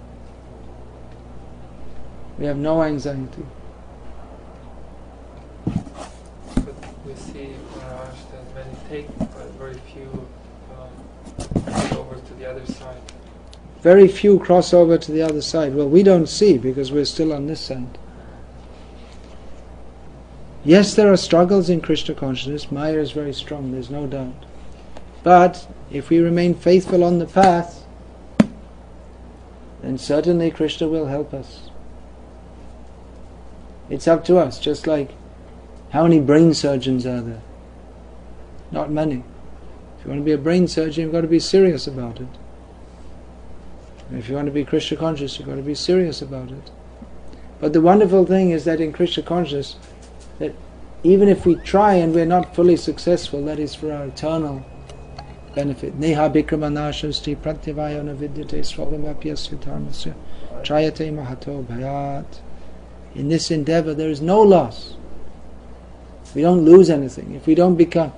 We have no anxiety. But we see, Maharaj, that many take, but very few go over to the other side. Very few cross over to the other side. Well, we don't see, because we're still on this side. Yes, there are struggles in Krishna consciousness. Maya is very strong, there's no doubt. But if we remain faithful on the path, then certainly Krishna will help us. It's up to us, just like how many brain surgeons are there? Not many. If you want to be a brain surgeon, you've got to be serious about it. And if you want to be Krishna conscious, you've got to be serious about it. But the wonderful thing is that in Krishna consciousness, that even if we try and we're not fully successful, that is for our eternal benefit. Neha bikramanashasti pratyavayana vidyate swavamapyasya dharmasya trayate mahato bhayat. In this endeavor there is no loss. We don't lose anything. If we don't become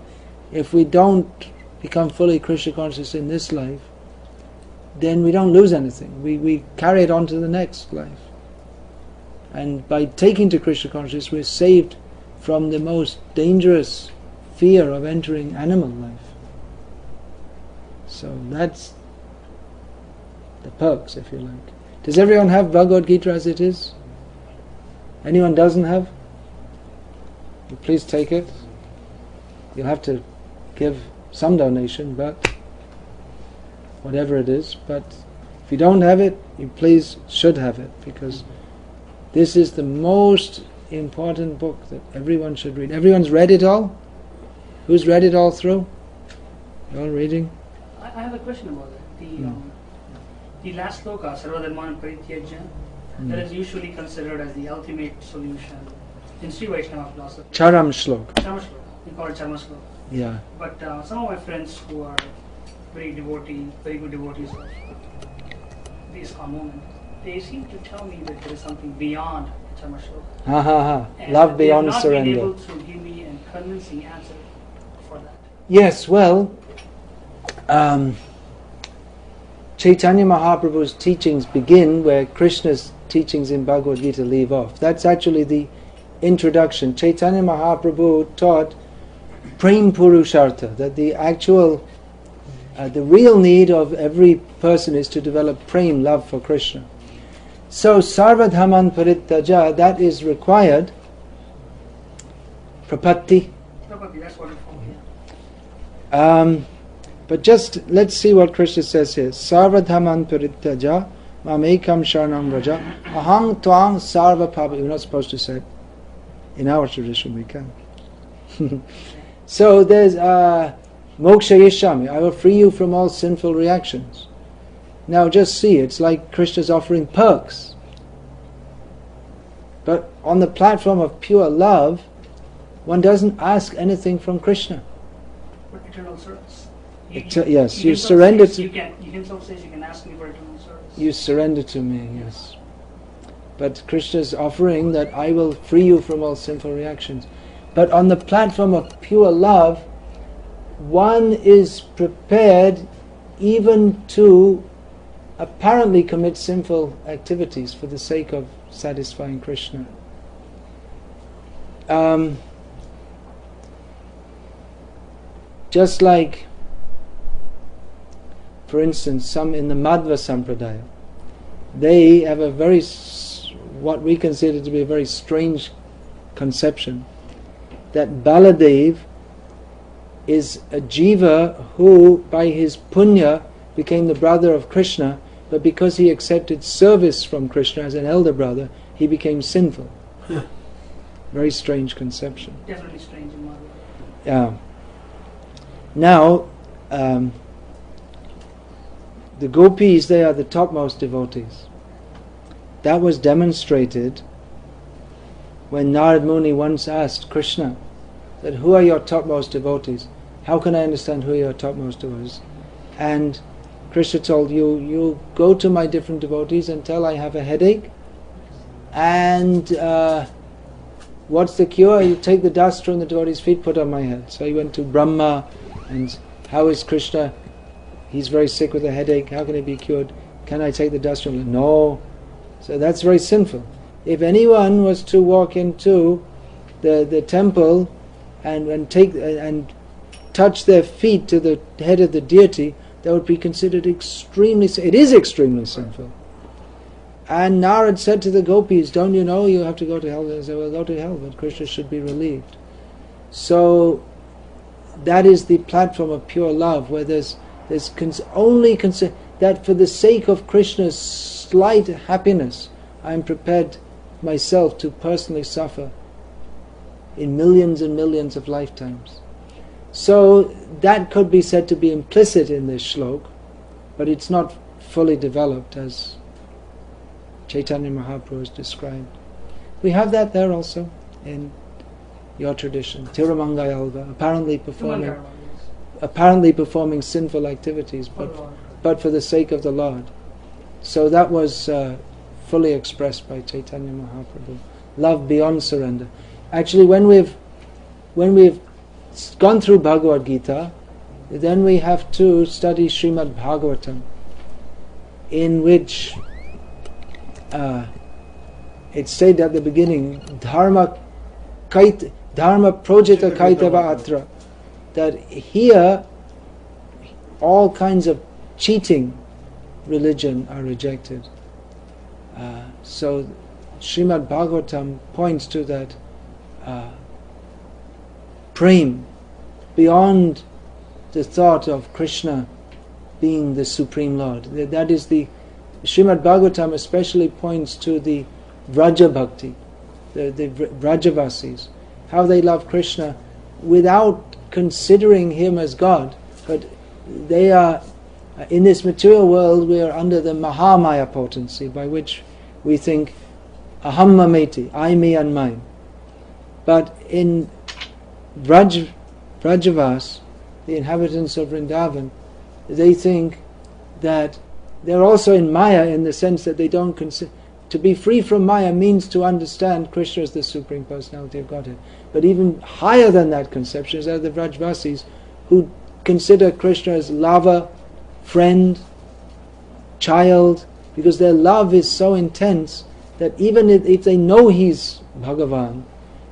fully Krishna conscious in this life, then we don't lose anything. We carry it on to the next life. And by taking to Krishna consciousness, we're saved from the most dangerous fear of entering animal life. So that's the perks, if you like. Does everyone have Bhagavad Gita as it is? Anyone doesn't have? Please take it. You'll have to give some donation, but whatever it is. But if you don't have it, you please should have it, because this is the most important book that everyone should read. Everyone's read it all? Who's read it all through? You all reading? I have a question about that. The last sloka, Sarvadharman Parityajya, that is usually considered as the ultimate solution in Sri Vaishnava philosophy. Charam Shlok. Charma Shloka. We call it Charma Shloka. Yeah. But some of my friends who are very good devotees of the ISKCON movement, they seem to tell me that there is something beyond Charma Shloka. Ha ha ha. And Love beyond they have not surrender. been able to give me a convincing answer for that. Yes, well, Chaitanya Mahaprabhu's teachings begin where Krishna's teachings in Bhagavad Gita leave off. That's actually the introduction. Chaitanya Mahaprabhu taught Prem Purushartha, that the actual, the real need of every person is to develop prem, love for Krishna. So Sarvadhaman Parittaja, that is required. Prapatti. Probably that's what it's called, yeah. But just let's see what Krishna says here. Sarvadhaman Parittaja Mamekam Sharanam Raja Ahang Twang Sarva Papa. We're not supposed to say it. In our tradition we can. So there's Moksha Yeshami. I will free you from all sinful reactions. Now just see, it's like Krishna's offering perks. But on the platform of pure love, one doesn't ask anything from Krishna. For eternal service. Yes, you surrender to... He himself says you can ask me for eternal service. You surrender to me, yes. But Krishna's offering that I will free you from all sinful reactions. But on the platform of pure love, one is prepared even to apparently commit sinful activities for the sake of satisfying Krishna. Just like, for instance, some in the Madhva Sampradaya, they have a very, what we consider to be a very strange conception, that Baladev is a jiva who, by his punya, became the brother of Krishna, but because he accepted service from Krishna as an elder brother, he became sinful. Very strange conception. Definitely strange in my way. Yeah. Now, the gopis, they are the topmost devotees. That was demonstrated when Narad Muni once asked Krishna that, who are your topmost devotees? How can I understand who your topmost devotees? And Krishna told you go to my different devotees and tell I have a headache, and what's the cure? You take the dust from the devotee's feet, put on my head. So he went to Brahma, and how is Krishna? He's very sick with a headache, how can he be cured? Can I take the dust from him? No. So that's very sinful. If anyone was to walk into the temple and touch their feet to the head of the deity, that would be considered extremely sinful. And Narad said to the gopis, don't you know you have to go to hell? They said, well, go to hell, but Krishna should be relieved. So that is the platform of pure love, where there's only that for the sake of Krishna's slight happiness, I am prepared myself to personally suffer in millions and millions of lifetimes. So that could be said to be implicit in this shlok, but it's not fully developed as Chaitanya Mahaprabhu has described. We have that there also in your tradition. Tirumangayalva, apparently performing sinful activities, but for the sake of the Lord. So that was fully expressed by Chaitanya Mahaprabhu. Love beyond surrender. Actually, when we've gone through Bhagavad Gita, then we have to study Srimad Bhagavatam, in which it's said at the beginning, Dharma projita kaitava atra, that here all kinds of cheating religion are rejected. So Srimad Bhagavatam points to that prem beyond the thought of Krishna being the Supreme Lord. That is the Srimad Bhagavatam especially points to the Vraja Bhakti, the Vrajavasis, how they love Krishna without considering him as God, but they are, in this material world we are under the Mahamaya potency, by which we think aham mameti, I, me and mine. But in Vrajavas, the inhabitants of Vrindavan, they think that they're also in Maya, in the sense that they don't consider. To be free from Maya means to understand Krishna as the Supreme Personality of Godhead. But even higher than that conception is the Vrajvasis, who consider Krishna as lover, friend, child, because their love is so intense that even if they know he's Bhagavan,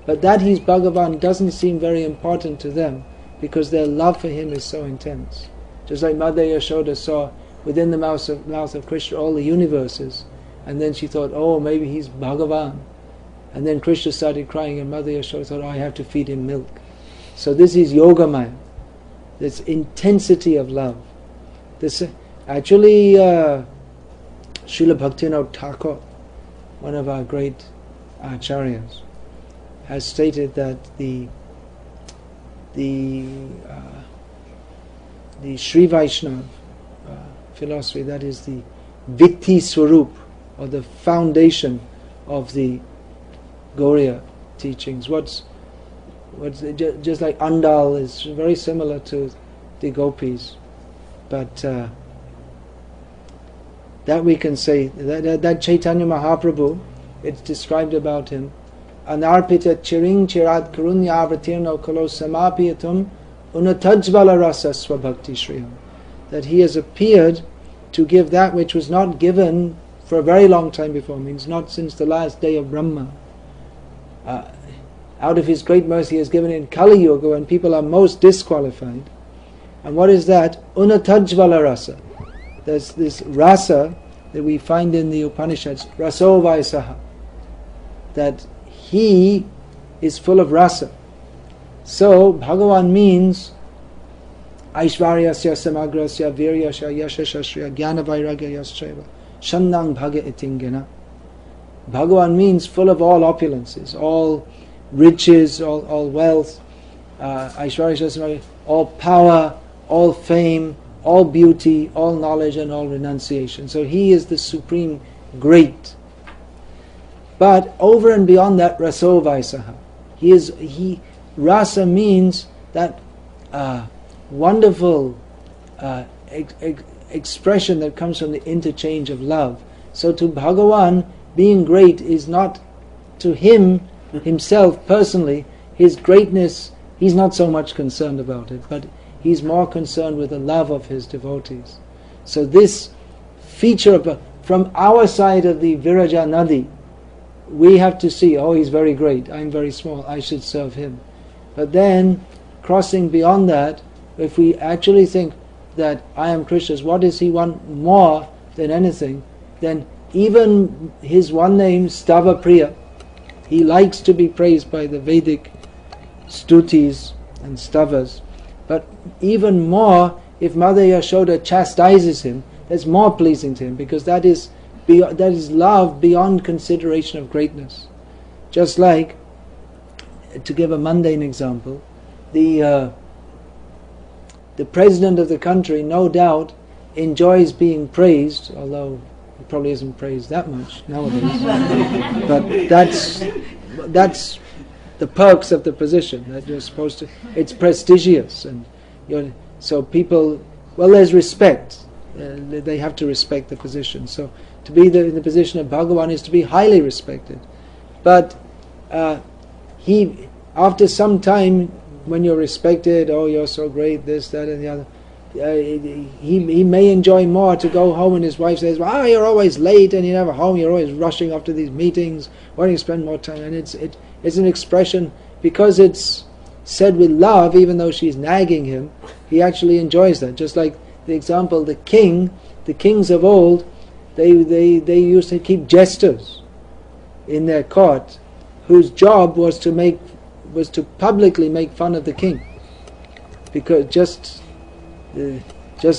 but that he's Bhagavan doesn't seem very important to them, because their love for him is so intense. Just like Mother Yashoda saw within the mouth of Krishna all the universes, and then she thought, oh, maybe he's Bhagavan. And then Krishna started crying, and Mother Yashoda thought, oh, I have to feed him milk. So this is Yogamaya, this intensity of love. This actually, Srila Bhaktivinoda Thakur, one of our great acharyas, has stated that the Sri Vaishnava philosophy, that is the Vitti Swarup, or the foundation of the Gauriya teachings. What's just like Andal is very similar to the Gopis, but that we can say that Chaitanya Mahaprabhu, it's described about him, Anarpita chiring chirat karunya avatirno kalo samapiyatum unatajvala rasa swabhakti shriyam, that he has appeared to give that which was not given for a very long time before, means not since the last day of Brahma. Out of his great mercy he has given in Kali Yuga, when people are most disqualified. And what is that? Unatajvala rasa. There's this rasa that we find in the Upanishads, raso vaisaha, that he is full of rasa. So Bhagavan means Aishvaryasya samagrasya viryasya yashashasya jnana vairagya yaschaiva shandang bhaga itingena. Bhagavan means full of all opulences, all riches, all wealth, Aishvaryasya, all power, all fame, all beauty, all knowledge, and all renunciation. So he is the supreme great. But over and beyond that, raso vaisaha. Rasa means that wonderful expression that comes from the interchange of love. So to Bhagavan, being great is not to him, himself personally, his greatness, he's not so much concerned about it, but he's more concerned with the love of his devotees. So this feature from our side of the Viraja Nadi, we have to see, oh, he's very great, I'm very small, I should serve him. But then, crossing beyond that, if we actually think that I am Krishna's, what does he want more than anything? Then even his one name, Stava Priya, he likes to be praised by the Vedic stutis and stavas. But even more, if Mother Yashoda chastises him, that's more pleasing to him, because that is love beyond consideration of greatness. Just like, to give a mundane example, the president of the country no doubt enjoys being praised, although he probably isn't praised that much nowadays. But that's the perks of the position, that you're supposed to. It's prestigious, and so people. Well, there's respect. They have to respect the position. So to be in the position of Bhagavan is to be highly respected. But he, after some time, when you're respected, oh, you're so great, this, that, and the other, he may enjoy more to go home, and his wife says, well, you're always late and you're never home, you're always rushing off to these meetings, why don't you spend more time? And it's an expression, because it's said with love, even though she's nagging him, he actually enjoys that. Just like the example, the kings of old, they used to keep jesters. in their court whose job was to publicly make fun of the king, because just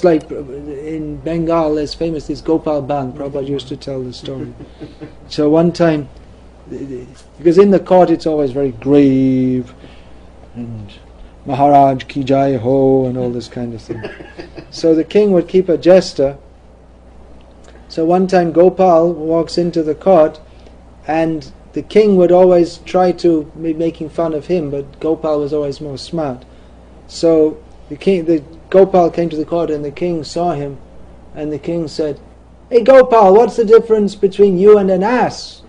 like in Bengal, there's famous this Gopal Band. Prabhupada used to tell the story. So one time, because in the court it's always very grave and Maharaj ki jai ho and all this kind of thing. So the king would keep a jester. So one time Gopal walks into the court, and the king would always try to be making fun of him, but Gopal was always more smart. So the Gopal came to the court, and the king saw him, and the king said, "Hey Gopal, what's the difference between you and an ass?"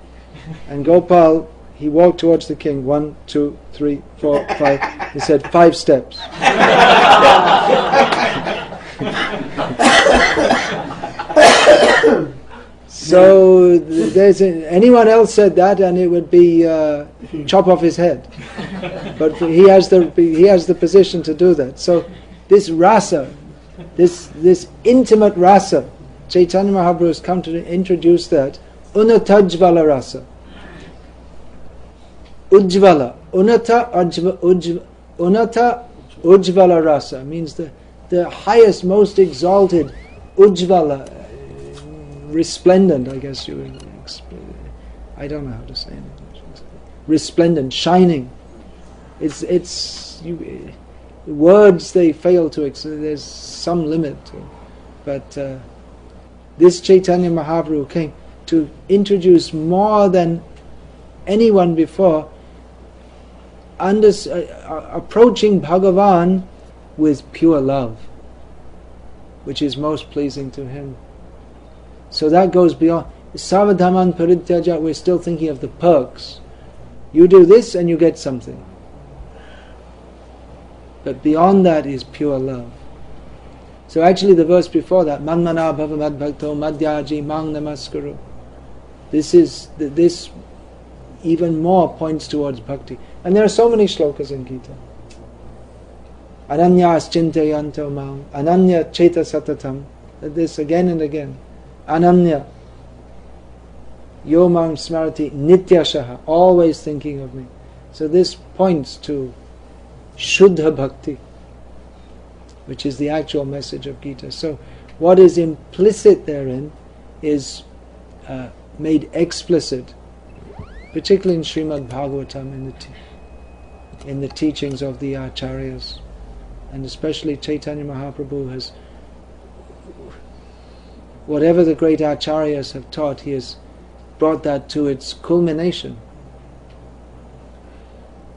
And Gopal, he walked towards the king. 1, 2, 3, 4, 5. He said 5 steps. So anyone else said that, and it would be chop off his head. But he has the position to do that. So this rasa, this intimate rasa, Chaitanya Mahaprabhu has come to introduce that unatajvala rasa. Ujvala, unata ujvala rasa means the highest, most exalted, ujvala, resplendent, I guess you would explain. I don't know how to say it. Resplendent, shining. Words they fail to. There's some limit to. But this Chaitanya Mahaprabhu came to introduce more than anyone before, approaching Bhagavan with pure love, which is most pleasing to him. So that goes beyond Savadhaman Parityaja. We're still thinking of the perks. You do this and you get something. But beyond that is pure love. So actually the verse before that, Manmana bhava madbhakto madhyaji mang namaskuru. This even more points towards bhakti. And there are so many shlokas in Gita. Ananyas chintayanto mang, ananya cheta satatam. This again and again. Ananya, yomam smarati nityashaha, always thinking of me. So this points to Shuddha Bhakti, which is the actual message of Gita. So what is implicit therein is made explicit, particularly in Srimad Bhagavatam, in the teachings of the Acharyas, and especially Chaitanya Mahaprabhu has, whatever the great Acharyas have taught, he has brought that to its culmination.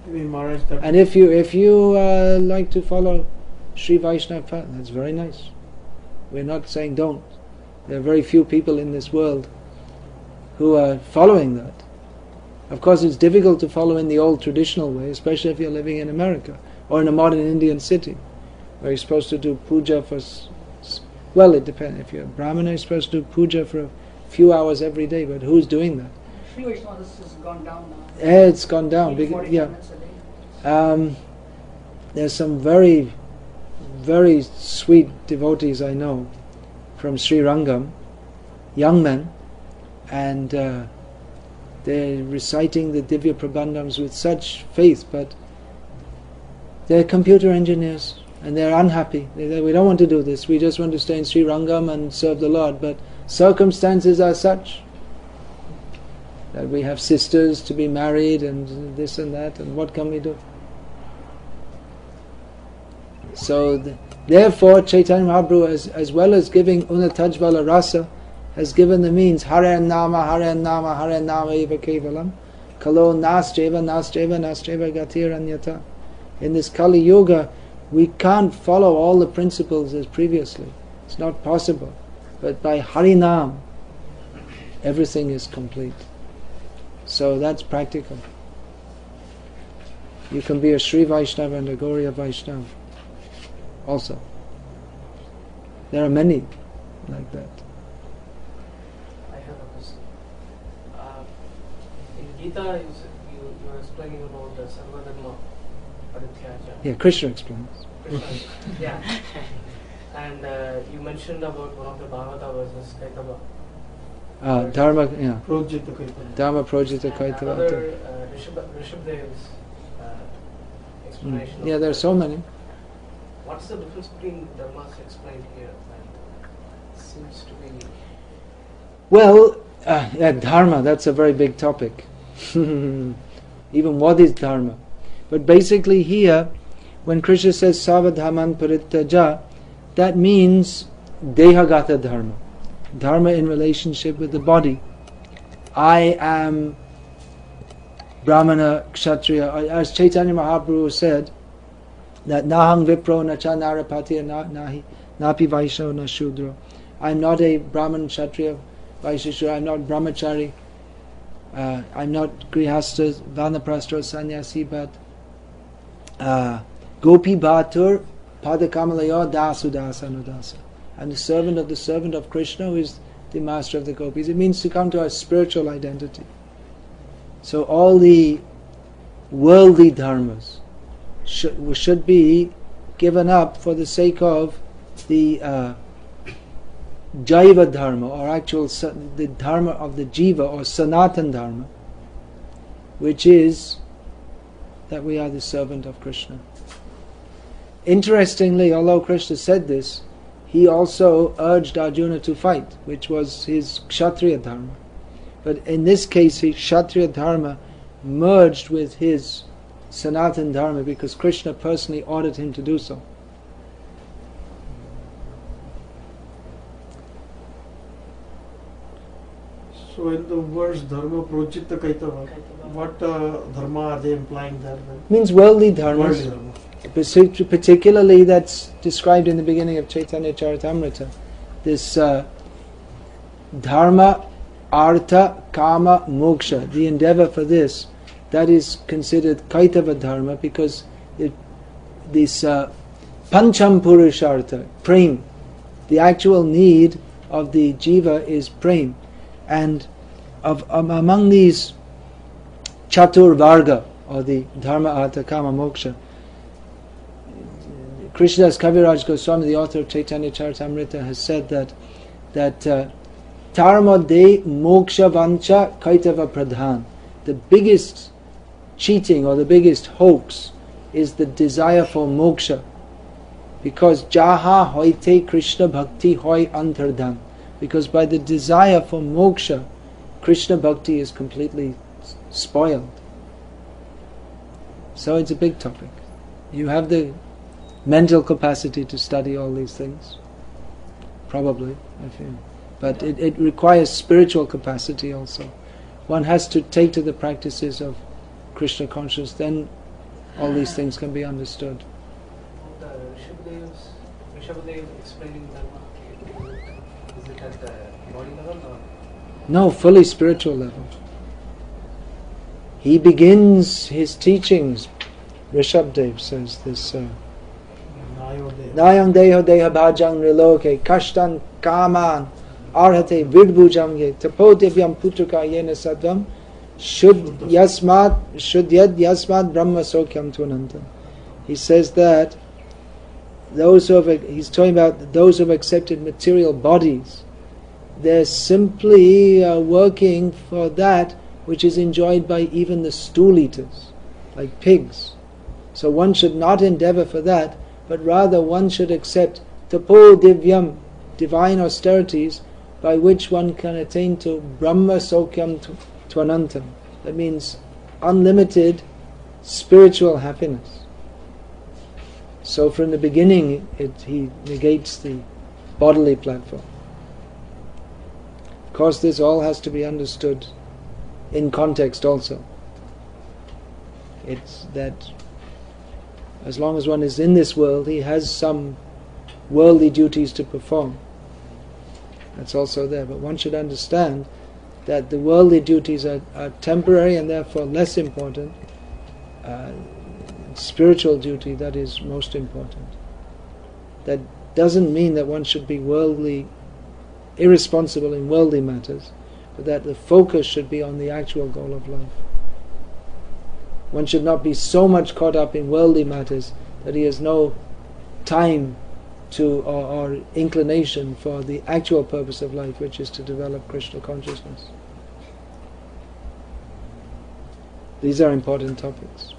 And if you like to follow Sri Vaishnava path, that's very nice. We're not saying don't. There are very few people in this world who are following that. Of course, it's difficult to follow in the old traditional way, especially if you're living in America or in a modern Indian city, where you're supposed to do puja for. Well, it depends. If you're a Brahmana, you're supposed to do puja for a few hours every day, but who's doing that? Sri Vaishnava, this has gone down now. It's gone down. 40 Yeah. minutes a day. There's some very, very sweet devotees I know from Sri Rangam, young men, and they're reciting the Divya Prabandhams with such faith, but they're computer engineers and they're unhappy. We don't want to do this, we just want to stay in Sri Rangam and serve the Lord, but circumstances are such that we have sisters to be married and this and that, and what can we do? So therefore Chaitanya Mahaprabhu, as well as giving Unatajvala Rasa, has given the means Hare Nama, Hare Nama, Hare Nama eva kevalam, Kalo Nasjeva, Nasjeva, Nasjeva Gatir Anyata. In this Kali Yuga, we can't follow all the principles as previously. It's not possible. But by Harinam, everything is complete. So that's practical. You can be a Sri Vaishnava and a Gauriya Vaishnava also. There are many like that. I have a question. In Gita, you are explaining about the Sarvadharma Parityaja. Yeah, Krishna explains. Krishna, yeah. And you mentioned about one of the Bhagavata verses, Kaitava. Dharma, yeah. Projita Kaitava. Dharma Projita And Kaitava. another Rishabdev's explanation. Yeah, of there are that. so many. What's the difference between dharmas explained here? And seems to be. Well, yeah, dharma, that's a very big topic. Even what is dharma? But basically here, when Krishna says Savadhaman Parittaja, that means Dehagata dharma. Dharma in relationship with the body. I am Brahmana, Kshatriya. As Chaitanya Mahaprabhu said, that Nahang Vipro Nacha Narapati Nahi Napi Vaishno Na Shudra. I'm not a Brahman, Kshatriya, Vaishya, I'm not Brahmachari, I'm not Grihastha, Vanaprastha, Sannyasi, but Gopi Bhatur Padakamalaya Dasudasa Anudasa. I'm the servant of Krishna, who is the master of the gopis. It means to come to a spiritual identity. So all the worldly dharmas should be given up for the sake of the Jaiva dharma, or the dharma of the jiva, or Sanatan dharma, which is that we are the servant of Krishna. Interestingly, although Krishna said this, he also urged Arjuna to fight, which was his Kshatriya dharma. But in this case, his Kshatriya dharma merged with his Sanatan dharma because Krishna personally ordered him to do so. So in the words Dharma Projita Kaitava, what dharma are they implying there then? Means worldly dharmas. Worldly dharma. Particularly that's described in the beginning of Chaitanya Charitamrita. This dharma, artha, kama, moksha, the endeavor for this, that is considered kaitava dharma because this pancham purushartha, prem, the actual need of the jiva is prem. And among these chatur varga, or the dharma, artha, kama, moksha, Krishnadas Kaviraj Goswami, the author of Chaitanya Charitamrita, has said that Dharma de moksha vancha kaitava pradhan. The biggest cheating or the biggest hoax is the desire for moksha, because jaha hoite Krishna bhakti hoy antardhan. Because by the desire for moksha, Krishna bhakti is completely spoiled. So it's a big topic. You have the mental capacity to study all these things, probably, I feel. But it requires spiritual capacity also. One has to take to the practices of Krishna consciousness, then all these things can be understood. The Rishabdev explaining dharma, is it at the body level or? No, fully spiritual level. He begins his teachings, Rishabdev says this, Nayam deho deha bhajang riloke kashtan kaman arhate virbhujam ye tapodevyam putraka yena sadvam shuddhyad yasmad brahma sokyam tvanantam. He says that he's talking about those who have accepted material bodies, they're simply working for that which is enjoyed by even the stool eaters, like pigs. So one should not endeavor for that, but rather one should accept tapo divyam, divine austerities, by which one can attain to brahma sokyam tvanantam. That means unlimited spiritual happiness. So from the beginning he negates the bodily platform. Of course this all has to be understood in context also. It's that as long as one is in this world, he has some worldly duties to perform. That's also there. But one should understand that the worldly duties are temporary and therefore less important. Spiritual duty, that is most important. That doesn't mean that one should be irresponsible in worldly matters, but that the focus should be on the actual goal of life. One should not be so much caught up in worldly matters that he has no time or inclination for the actual purpose of life, which is to develop Krishna consciousness. These are important topics.